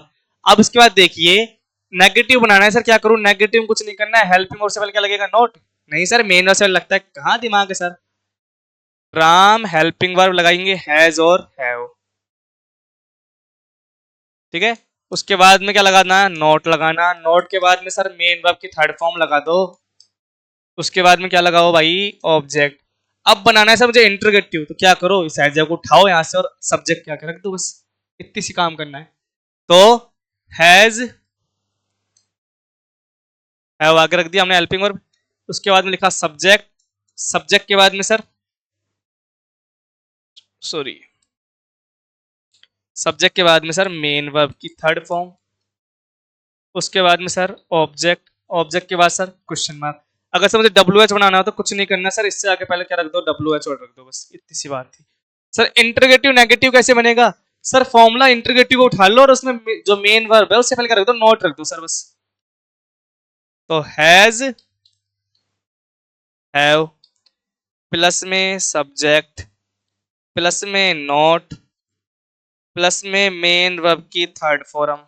अब उसके बाद देखिए, नेगेटिव बनाना है सर, क्या करूं, नेगेटिव में कुछ नहीं करना है, हेल्पिंग और से पहले क्या लगेगा, नोट। नहीं सर, मेन वर्ब से लगता है, कहां दिमाग है सर। राम हेल्पिंग वर्ब लगाएंगे हैज और हैव, ठीक है। उसके बाद में क्या लगाना है, नोट लगाना। नोट के बाद में सर मेन वर्ब की थर्ड फॉर्म लगा दो। उसके बाद में क्या लगाओ भाई, ऑब्जेक्ट। अब बनाना है सर मुझे इंटरोगेटिव, तो क्या करो, इस एडजेक्टिव को उठाओ यहां से और सब्जेक्ट क्या रख दो, बस इतनी सी काम करना है। तो हैज, हैव आगे रख दिया हमने हेल्पिंग वर्ब। उसके बाद में लिखा सब्जेक्ट, सब्जेक्ट के बाद में सर, सॉरी, सब्जेक्ट के बाद में सर मेन वर्ब की थर्ड फॉर्म। उसके बाद में सर ऑब्जेक्ट, ऑब्जेक्ट के बाद सर क्वेश्चन मार्क। अगर सर मुझे डब्ल्यू एच बनाना हो तो कुछ नहीं करना सर, इससे आगे पहले क्या रख दो, डब्ल्यू एच और रख दो, बस इतनी सी बात थी। सर इंटरोगेटिव नेगेटिव कैसे बनेगा, सर फॉर्मूला इंटरोगेटिव को उठा लो और उसमें जो मेन वर्ब है उससे पहले क्या रख दो, नॉट रख दो सर, बस। तो हैज, हैव, प्लस में सब्जेक्ट, प्लस में नॉट, प्लस में मेन वर्ब की थर्ड फॉर्म।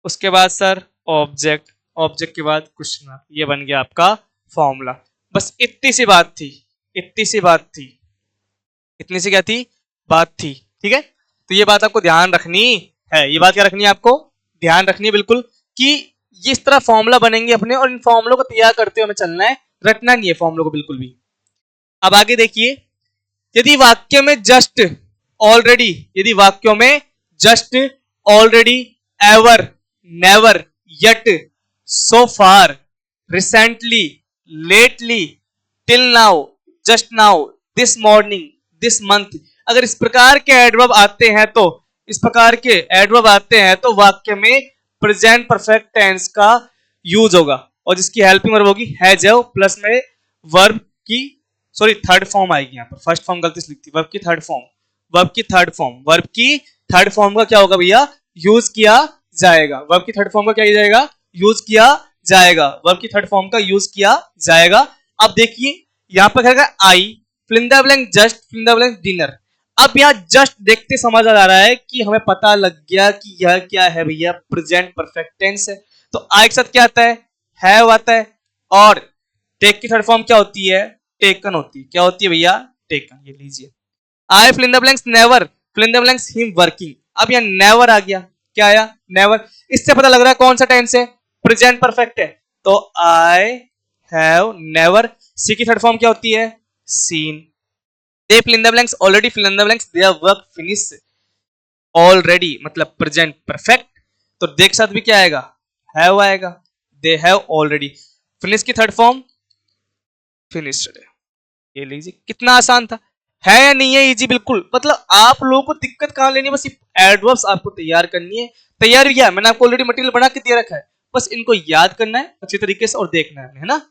उसके बाद सर ऑब्जेक्ट, ऑब्जेक्ट के बाद क्वेश्चन मार्क, ये बन गया आपका फॉर्मूला। बस इतनी सी बात थी, इतनी सी बात थी, इतनी सी क्या थी, बात थी, ठीक है। तो ये बात आपको ध्यान रखनी है, ये बात क्या रखनी है आपको, ध्यान रखनी है बिल्कुल कि ये इस तरह फॉर्मूला बनेंगे अपने, और इन फॉर्मुलों को तैयार करते हुए हमें चलना है, रटना नहीं है फॉर्मुलों को बिल्कुल भी। अब आगे देखिए, यदि वाक्य में जस्ट, ऑलरेडी, यदि वाक्यों में just, already, ever, never, yet, so far, recently, lately, till now, just now, this morning, this month, अगर इस प्रकार के एडवर्ब आते हैं तो, इस प्रकार के एडवर्ब आते हैं तो वाक्य में प्रेजेंट परफेक्ट टेंस का यूज होगा, और जिसकी हेल्पिंग वर्ब होगी हैज हैव, प्लस में वर्ब की, सॉरी थर्ड फॉर्म आएगी यहाँ पर, फर्स्ट फॉर्म गलती से लिखती, वर्ब की थर्ड फॉर्म, वर्ब की थर्ड फॉर्म, वर्ब की थर्ड फॉर्म का क्या होगा भैया, यूज किया जाएगा, वर्ब की थर्ड फॉर्म का क्या किया जाएगा, यूज किया जाएगा, वर्ब की थर्ड फॉर्म का यूज किया जाएगा। अब देखिए यहां पर क्या, I fill in the blank just, fill in the blank dinner. अब यहाँ जस्ट देखते समझ आ रहा है कि हमें पता लग गया कि यह क्या है भैया, प्रेजेंट परफेक्ट टेंस है। तो आई के साथ क्या आता है, हैव आता है, और टेक की थर्ड फॉर्म क्या होती है, टेकन होती है। क्या होती है भैया, टेकन। ये लीजिए, I fill in the blanks never, fill in the blanks him working. अब यहाँ नेवर आ गया, क्या आया, नेवर। इससे पता लग रहा है कौन सा टेंस है, प्रेजेंट परफेक्ट है। तो आई हैव नेवर, सी की थर्ड फॉर्म क्या होती है, seen. They fill in the blanks, already fill in the blanks, their work finish, already मतलब प्रेजेंट परफेक्ट। तो दे के साथ भी क्या आएगा, हैव आएगा, दे हैव ऑलरेडी। फिनिश की थर्ड फॉर्म फिनिश्ड। ये लीजिए, कितना आसान था, है या नहीं है, इजी बिल्कुल। मतलब आप लोगों को दिक्कत कहां लेनी है, बस एडवर्ब्स आपको तैयार करनी है। तैयार भी किया मैंने आपको, ऑलरेडी मटेरियल बना के दे रखा है, बस इनको याद करना है अच्छी तरीके से और देखना है ना।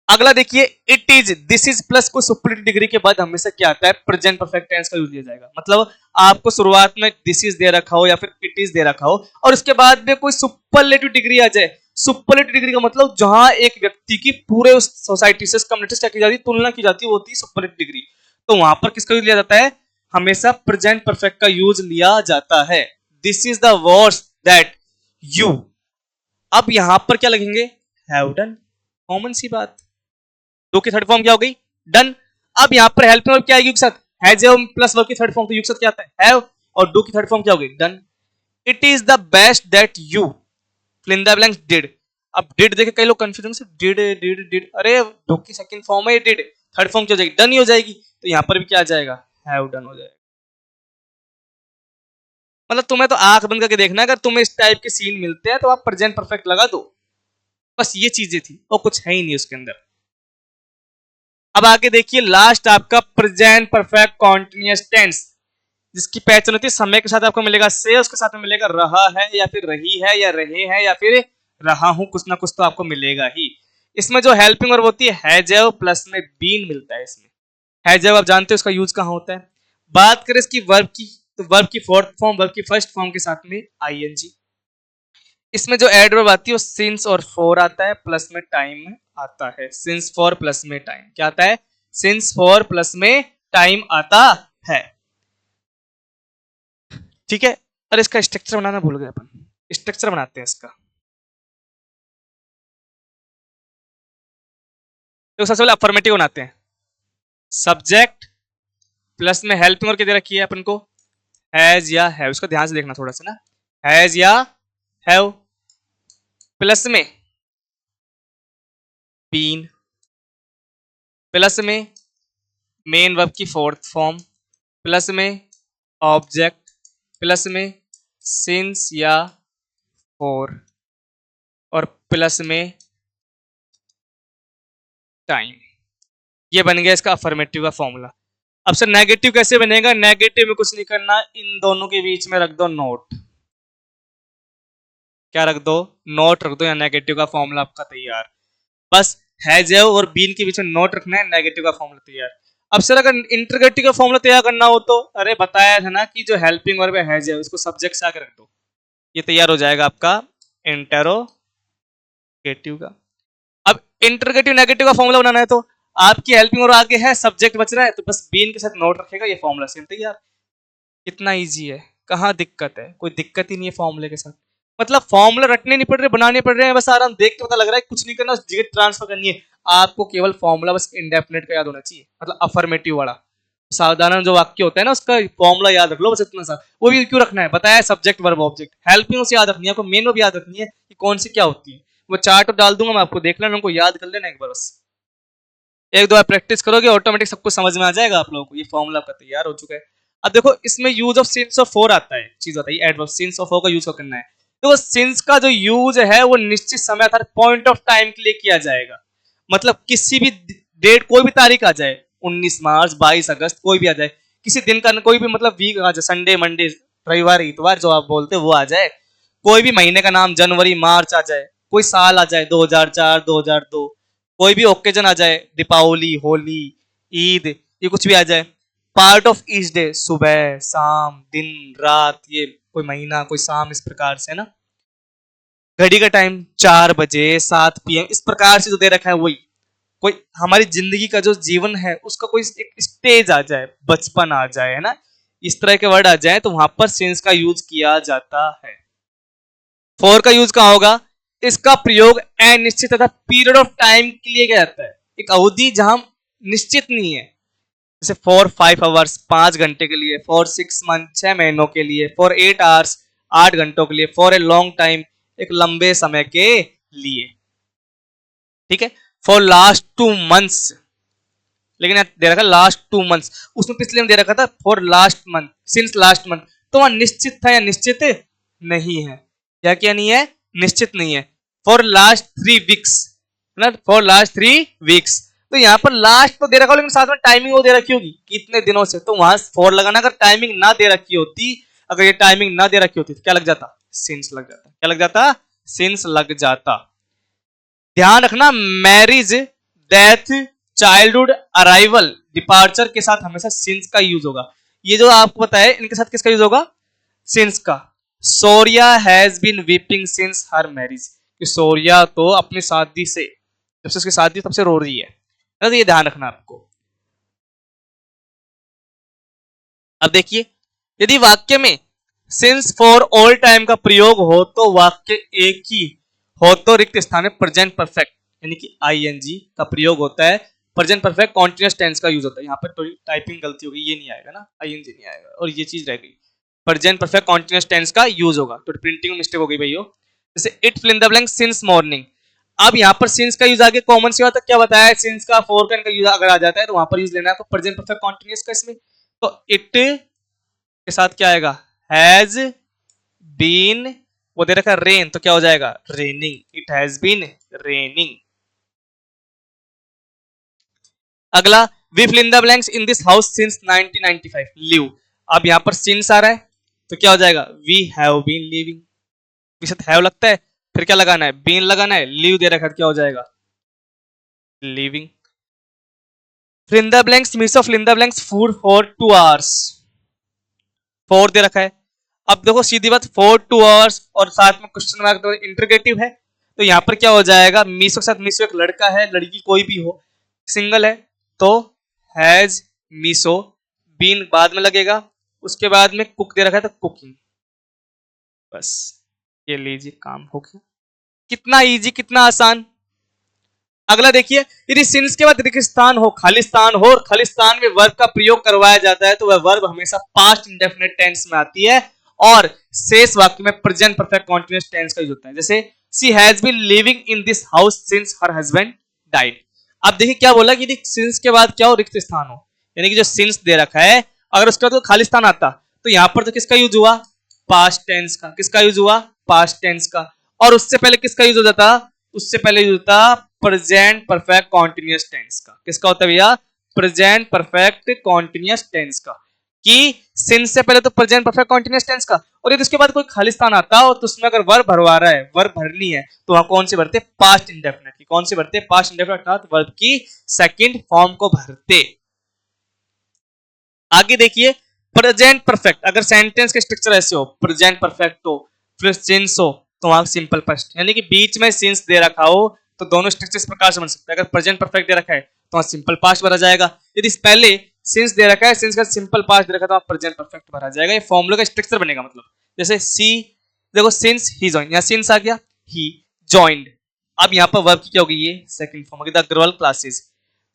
अगला देखिए, it is, this is plus कोई सुपरलेटिव डिग्री के बाद हमेशा क्या आता है, प्रेजेंट परफेक्ट टेंस का यूज लिया जाएगा। मतलब आपको शुरुआत में दिस इज दे रखा हो या फिर इट इज दे रखा हो, और उसके बाद में कोई सुपरलेटिव डिग्री आ जाए। सुपरलेटिव डिग्री का मतलब जहां एक व्यक्ति की पूरे उस सोसाइटी से, कम्युनिटी से क्या की जाती है, तुलना की जाती है, वो होती है सुपरलेटिव डिग्री। तो वहां पर किसका यूज लिया जाता है, हमेशा प्रेजेंट परफेक्ट का यूज लिया जाता है। This is the words that you. अब यहां पर क्या लगेंगे, हैव डन, कॉमन सी बात। दो की थर्ड फॉर्म क्या हो गई, डन। अब यहां पर हेल्पिंग वर्ब क्या आएगी, युग साथ, हैज हैव प्लस वर्ब की थर्ड फॉर्म, तो युग साथ क्या आता है, हैव, और डू की थर्ड फॉर्म क्या हो गई, done. It is the best that you fill in the blanks did. अब डिड देखे कई लोग कंफ्यूजन से, डिड डिड डिड, अरे डू की सेकंड फॉर्म है डिड, थर्ड फॉर्म क्या हो जाएगी, डन ही हो जाएगी। तो यहां पर भी क्या आ जाएगा, हैव डन हो जाएगा। मतलब तुम्हें तो आंख बंद करके देखना है, अगर तुम्हें इस टाइप के सीन मिलते हैं तो आप प्रेजेंट परफेक्ट लगा दो। बस ये चीजें थी और कुछ है ही नहीं उसके अंदर। अब आगे देखिए, लास्ट आपका प्रेजेंट परफेक्ट कॉन्टिन्यूअस टेंस, जिसकी पहचान होती है समय के साथ आपको मिलेगा से, उसके साथ में मिलेगा रहा है या फिर रही है या रहे हैं या फिर रहा हूं, कुछ ना कुछ तो आपको मिलेगा ही। इसमें जो हेल्पिंग वर्ब होती है हैज हैव प्लस में बीन मिलता है। इसमें हैज हैव आप जानते हो इसका यूज कहां होता है। बात करें इसकी वर्ब की, तो वर्ब की फोर्थ फॉर्म, वर्ब की फर्स्ट फॉर्म के साथ में आईएनजी। इसमें जो एडवर्ब आती है वो सिंस और फॉर आता है, प्लस में टाइम आता है। सिंस फॉर प्लस में टाइम क्या आता है, सिंस फॉर प्लस में टाइम आता है। ठीक है, और इसका स्ट्रक्चर बनाना भूल गए अपन, स्ट्रक्चर बनाते हैं इसका। तो सबसे पहले अफर्मेटिव बनाते हैं, सब्जेक्ट प्लस में हेल्पिंग और क्या दे रखी है अपन को, हैज या हैव। इसको ध्यान से देखना थोड़ा सा ना, हैज या हैव, प्लस में बीन, प्लस में मेन वर्ब की फोर्थ फॉर्म, प्लस में ऑब्जेक्ट, प्लस में सिंस या फॉर, और प्लस में टाइम। ये बन गया इसका अफर्मेटिव का फॉर्मूला। अब सर नेगेटिव कैसे बनेगा, नेगेटिव में कुछ नहीं करना, इन दोनों के बीच में रख दो नोट। क्या रख दो, नोट रख दो, या नेगेटिव का फॉर्मूला आपका तैयार। बस हैज हैव और बीन के बीच में नोट रखना है, नेगेटिव का फॉर्मूला तैयार। अब सर अगर इंटरोगेटिव का फॉर्मूला तैयार करना हो तो, अरे बताया था ना कि जो हेल्पिंग वर्ब है हैज हैव, इसको सब्जेक्ट से आके रख दो, ये तैयार हो जाएगा आपका इंटरोगेटिव का। अब इंटरोगेटिव नेगेटिव का फॉर्मूला बनाना है तो आपकी हेल्पिंग और आगे है, सब्जेक्ट बच रहा है, तो बस बीन के साथ नोट रखेगा, ये फॉर्मूला सेम तैयार। कितना इजी है, कहाँ दिक्कत है, कोई दिक्कत ही नहीं है फॉर्मूले के साथ। मतलब फॉर्मूला रटने नहीं पड़ रहे, बनाने पड़ रहे हैं, बस आराम देख के पता लग रहा है, कुछ नहीं करना, जगह ट्रांसफर करनी है आपको, केवल फॉर्मूला बस इंडेफिनिट का याद होना चाहिए, मतलब अफर्मेटिव वाला। साधारण जो वाक्य होता है ना उसका फॉर्मूला याद रख लो बस इतना सा। वो भी क्यों रखना है बताया, सब्जेक्ट वर्ब ऑब्जेक्ट। हेल्पिंग उसे याद रखनी है आपको, मेन भी याद रखनी है कि कौन सी क्या होती है। वो चार्ट डाल दूंगा मैं आपको, देख लेना, उनको याद कर लेना एक बार बस। एक दो बार प्रैक्टिस करोगे ऑटोमेटिक सब कुछ समझ में आ जाएगा आप लोगों को। ये फॉर्मूला आपका तैयार हो चुका है। अब देखो इसमें use of since of four आता है, चीज आता है एडवर्ब सिंस ऑफ फोर का यूज करना है। तो सिंस का जो यूज है वो निश्चित समय अर्थात पॉइंट ऑफ टाइम के लिए किया जाएगा। मतलब किसी भी डेट, कोई भी तारीख आ जाए, 19 मार्च 22 अगस्त कोई भी आ जाए, किसी दिन का कोई भी मतलब वीक आ जाए, संडे मंडे रविवार इतवार जो आप बोलते हो वो आ जाए, कोई भी महीने का नाम जनवरी मार्च आ जाए, कोई साल आ जाए 2004 2002, कोई भी ओकेजन आ जाए, दीपावली होली ईद, ये कुछ भी आ जाए, पार्ट ऑफ ईच डे, सुबह शाम दिन रात, ये कोई महीना कोई शाम, इस प्रकार से ना। घड़ी का टाइम 4 बजे 7 PM, इस प्रकार से जो दे रखा है वही। कोई हमारी जिंदगी का जो जीवन है उसका कोई एक स्टेज आ जाए, बचपन आ जाए, है ना, इस तरह के वर्ड आ जाए तो वहां पर सिंस का यूज किया जाता है। फॉर का यूज कहां होगा? इसका प्रयोग अनिश्चित तथा पीरियड ऑफ टाइम के लिए किया जाता है, एक अवधि जहां निश्चित नहीं है। जैसे फॉर 5 आवर्स 5 घंटे के लिए, फॉर 6 मंथ 6 महीनों के लिए, फॉर 8 आवर्स 8 घंटों के लिए, फॉर ए लॉन्ग टाइम एक लंबे समय के लिए। ठीक है, फॉर लास्ट 2 मंथ्स, लेकिन दे रखा लास्ट 2 मंथ्स, उसमें पिछले में दे रखा था for last month, since last month, तो वहां निश्चित था या निश्चित नहीं है, क्या क्या नहीं है, निश्चित नहीं है। फॉर लास्ट 3 वीक्स, ना, फॉर लास्ट 3 वीक्स, तो यहाँ पर लास्ट तो दे रखा हो लेकिन साथ में टाइमिंग वो दे रखी होगी कितने दिनों से, तो वहां फॉर लगाना। अगर टाइमिंग ना दे रखी होती, अगर ये टाइमिंग ना दे रखी होती तो क्या लग जाता? सिंस लग जाता। क्या लग जाता? सिंस लग जाता। ध्यान रखना, marriage death childhood arrival departure के साथ हमेशा सिंस का यूज होगा। ये जो आपको पता है इनके साथ किसका यूज होगा? सिंस का। Soraya has been weeping since her marriage, Soraya तो अपनी शादी से, जब से उसकी शादी तब से रो रही है, तो ये ध्यान रखना आपको। अब देखिए, यदि वाक्य में सिंस फॉर ऑल टाइम का प्रयोग हो तो वाक्य एक ही हो तो रिक्त स्थान में प्रेजेंट परफेक्ट यानी कि आईएनजी का प्रयोग होता है। प्रेजेंट परफेक्ट कॉन्टिन्यूअस टेंस का यूज होता है। यहाँ पर थोड़ी टाइपिंग गलती हो गई, ये नहीं आएगा ना, आईएनजी नहीं आएगा और ये चीज रह गई। प्रेजेंट परफेक्ट कॉन्टिन्यूअस टेंस का यूज होगा, तो प्रिंटिंग में मिस्टेक हो गई भैया। जैसे it fill in the blank since morning, अब यहाँ पर सिंस का यूज आगे कॉमन सी बात है, क्या बताया, सिंस का फोर का यूज अगर आ जाता है तो वहां पर यूज लेना है, तो प्रेजेंट परफेक्ट कॉन्टिन्यूअस का इसमें, तो इट के साथ क्या आएगा? हैज बीन, वो दे रखा है रेन, तो क्या हो जाएगा? Raining, it has been raining. अगला, we fill in the blanks in this house since 1995 live, अब यहां पर सिंस आ रहा है तो क्या हो जाएगा? वी हैव बीन लिविंग, विशेष हैव लगता है, फिर क्या लगाना है? बीन लगाना है, लिव दे रखा है, क्या हो जाएगा? Living. Fill in the blanks, miss of fill in the blanks food for 2 hours, for दे रखा है। अब देखो सीधी बात, फॉर 2 आवर्स और साथ में क्वेश्चन मार्क तो इंटरगेटिव है, तो यहां पर क्या हो जाएगा? मीसो के साथ, मीसो एक लड़का है लड़की कोई भी हो, सिंगल है, तो हैज मीसो, बीन बाद में लगेगा, उसके बाद में कुक दे रखा है तो कुकिंग, बस ये लीजिए काम हो गया। कितना इजी, कितना आसान। अगला देखिए, यदि सिंस के बाद रिक्त स्थान हो, खालिस्तान हो और खालिस्तान में वर्ब का प्रयोग करवाया जाता है तो वह वर्ब हमेशा पास्ट इंडेफिनिट टेंस में आती है और शेष वाक्य में प्रेजेंट परफेक्ट कॉन्टिन्यूअस टेंस का यूज होता है। जैसे she has been living in this house since her husband died. अब देखिए क्या बोला कि यदि सिंस के बाद क्या हो? रिक्त स्थान हो, यानी कि जो सिंस दे रखा है अगर उसके बाद तो खालिस्तान आता तो यहां पर तो किसका यूज हुआ? पास्ट टेंस का। किसका यूज हुआ? पास्ट टेंस का। और उससे पहले किसका यूज हो जाता? उससे पहले यूज होता प्रेजेंट परफेक्ट कॉन्टिन्यूअस टेंस का। किसका होता है भैया? प्रेजेंट परफेक्ट कॉन्टिन्यूअस टेंस का। कि सिंस से पहले तो प्रेजेंट परफेक्ट कॉन्टिन्यूअस टेंस का, और यदि उसके बाद कोई खालिस्तान आता हो तो उसमें अगर वर्ब भरवा रहा है, वर्ब भरनी है, तो वहां कौन से भरते? पास्ट इंडेफिनिट की। कौन से भरते? पास्ट इंडेफिनिट, अर्थात वर्ब की सेकंड फॉर्म को भरते। आगे देखिए, प्रेजेंट परफेक्ट, अगर सेंटेंस के स्ट्रक्चर ऐसे हो, प्रेजेंट परफेक्ट हो फिर सिंस हो, तो वहां सिंपल पास्ट, यानी कि बीच में सिंस दे रखा हो तो दोनों स्ट्रक्चर इस प्रकार से बन सकते हैं। अगर प्रेजेंट परफेक्ट दे रखा है तो वहां सिंपल पास्ट भरा जाएगा, यदि पहले सिंस दे रखा है, सिंस का सिंपल पास्ट दे रखा है तो वहां प्रेजेंट परफेक्ट भरा जाएगा। ये फॉर्मूला का स्ट्रक्चर बनेगा। मतलब जैसे सी, देखो सिंस ही जॉइन, यहां सिंस आ गया, ही जॉइंड, अब यहां पर वर्ब की क्या होगी? ये सेकंड फॉर्म होगी, द गर्ल क्लासेस,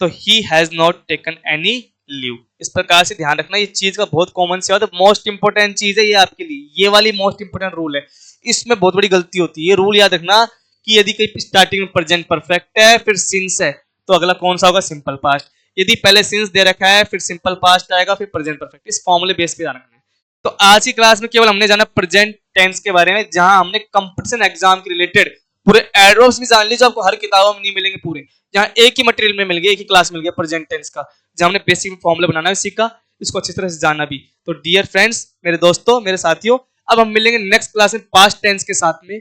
तो he has not taken any leave. इस प्रकार से ध्यान रखना, ये चीज का बहुत कॉमन से होता है, मोस्ट इंपोर्टेंट चीज है ये आपके लिए, ये वाली मोस्ट इंपोर्टेंट रूल है। इसमें बहुत बड़ी गलती होती है, ये रूल याद रखना कि यदि कहीं स्टार्टिंग में प्रेजेंट परफेक्ट है फिर सिंस है तो अगला कौन सा होगा, सिंपल पास्ट। यदि पहले सिंस दे रखा है फिर सिंपल पास्ट आएगा फिर प्रेजेंट परफेक्ट, इस फॉर्मूले बेस पे ध्यान रखना है। तो आज की क्लास में केवल हमने जाना प्रेजेंट टेंस के बारे में, जहां हमने कंपटीशन एग्जाम के रिलेटेड पूरे एडवर्ब्स भी जान ली जो आपको हर किताबों में नहीं मिलेंगे पूरे, जहां एक ही मटेरियल में मिल गया, एक ही क्लास मिल गया प्रेजेंट टेंस का, जहां हमने बेसिक फॉर्मूला बनाना सीखा, इसको अच्छी तरह से जाना भी। तो डियर फ्रेंड्स, मेरे दोस्तों, मेरे साथियों, अब हम मिलेंगे नेक्स्ट क्लास में पास्ट टेंस के साथ में,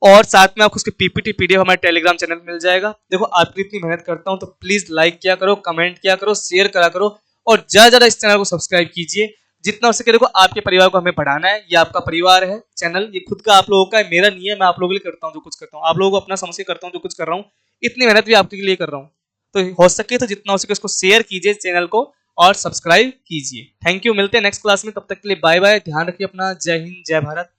और साथ में आपको उसके पीपीटी पीडीएफ हमारे टेलीग्राम चैनल में मिल जाएगा। देखो आपकी इतनी मेहनत करता हूं तो प्लीज लाइक किया करो, कमेंट किया करो, शेयर करा करो, और ज्यादा ज्यादा इस चैनल को सब्सक्राइब कीजिए जितना हो सके। देखो आपके परिवार को हमें बढ़ाना है, ये आपका परिवार है चैनल, ये खुद का आप लोगों का है, मेरा नहीं है। मैं आप लोगों के लिए करता हूँ जो कुछ करता हूँ, आप लोगों को अपना समझ के करता हूँ जो कुछ कर रहा हूँ, इतनी मेहनत भी आपके लिए कर रहा हूँ। तो हो सके तो जितना हो सके उसको शेयर कीजिए चैनल को और सब्सक्राइब कीजिए। थैंक यू, मिलते हैं नेक्स्ट क्लास में, तब तक के लिए बाय बाय, ध्यान रखिए अपना, जय हिंद जय भारत।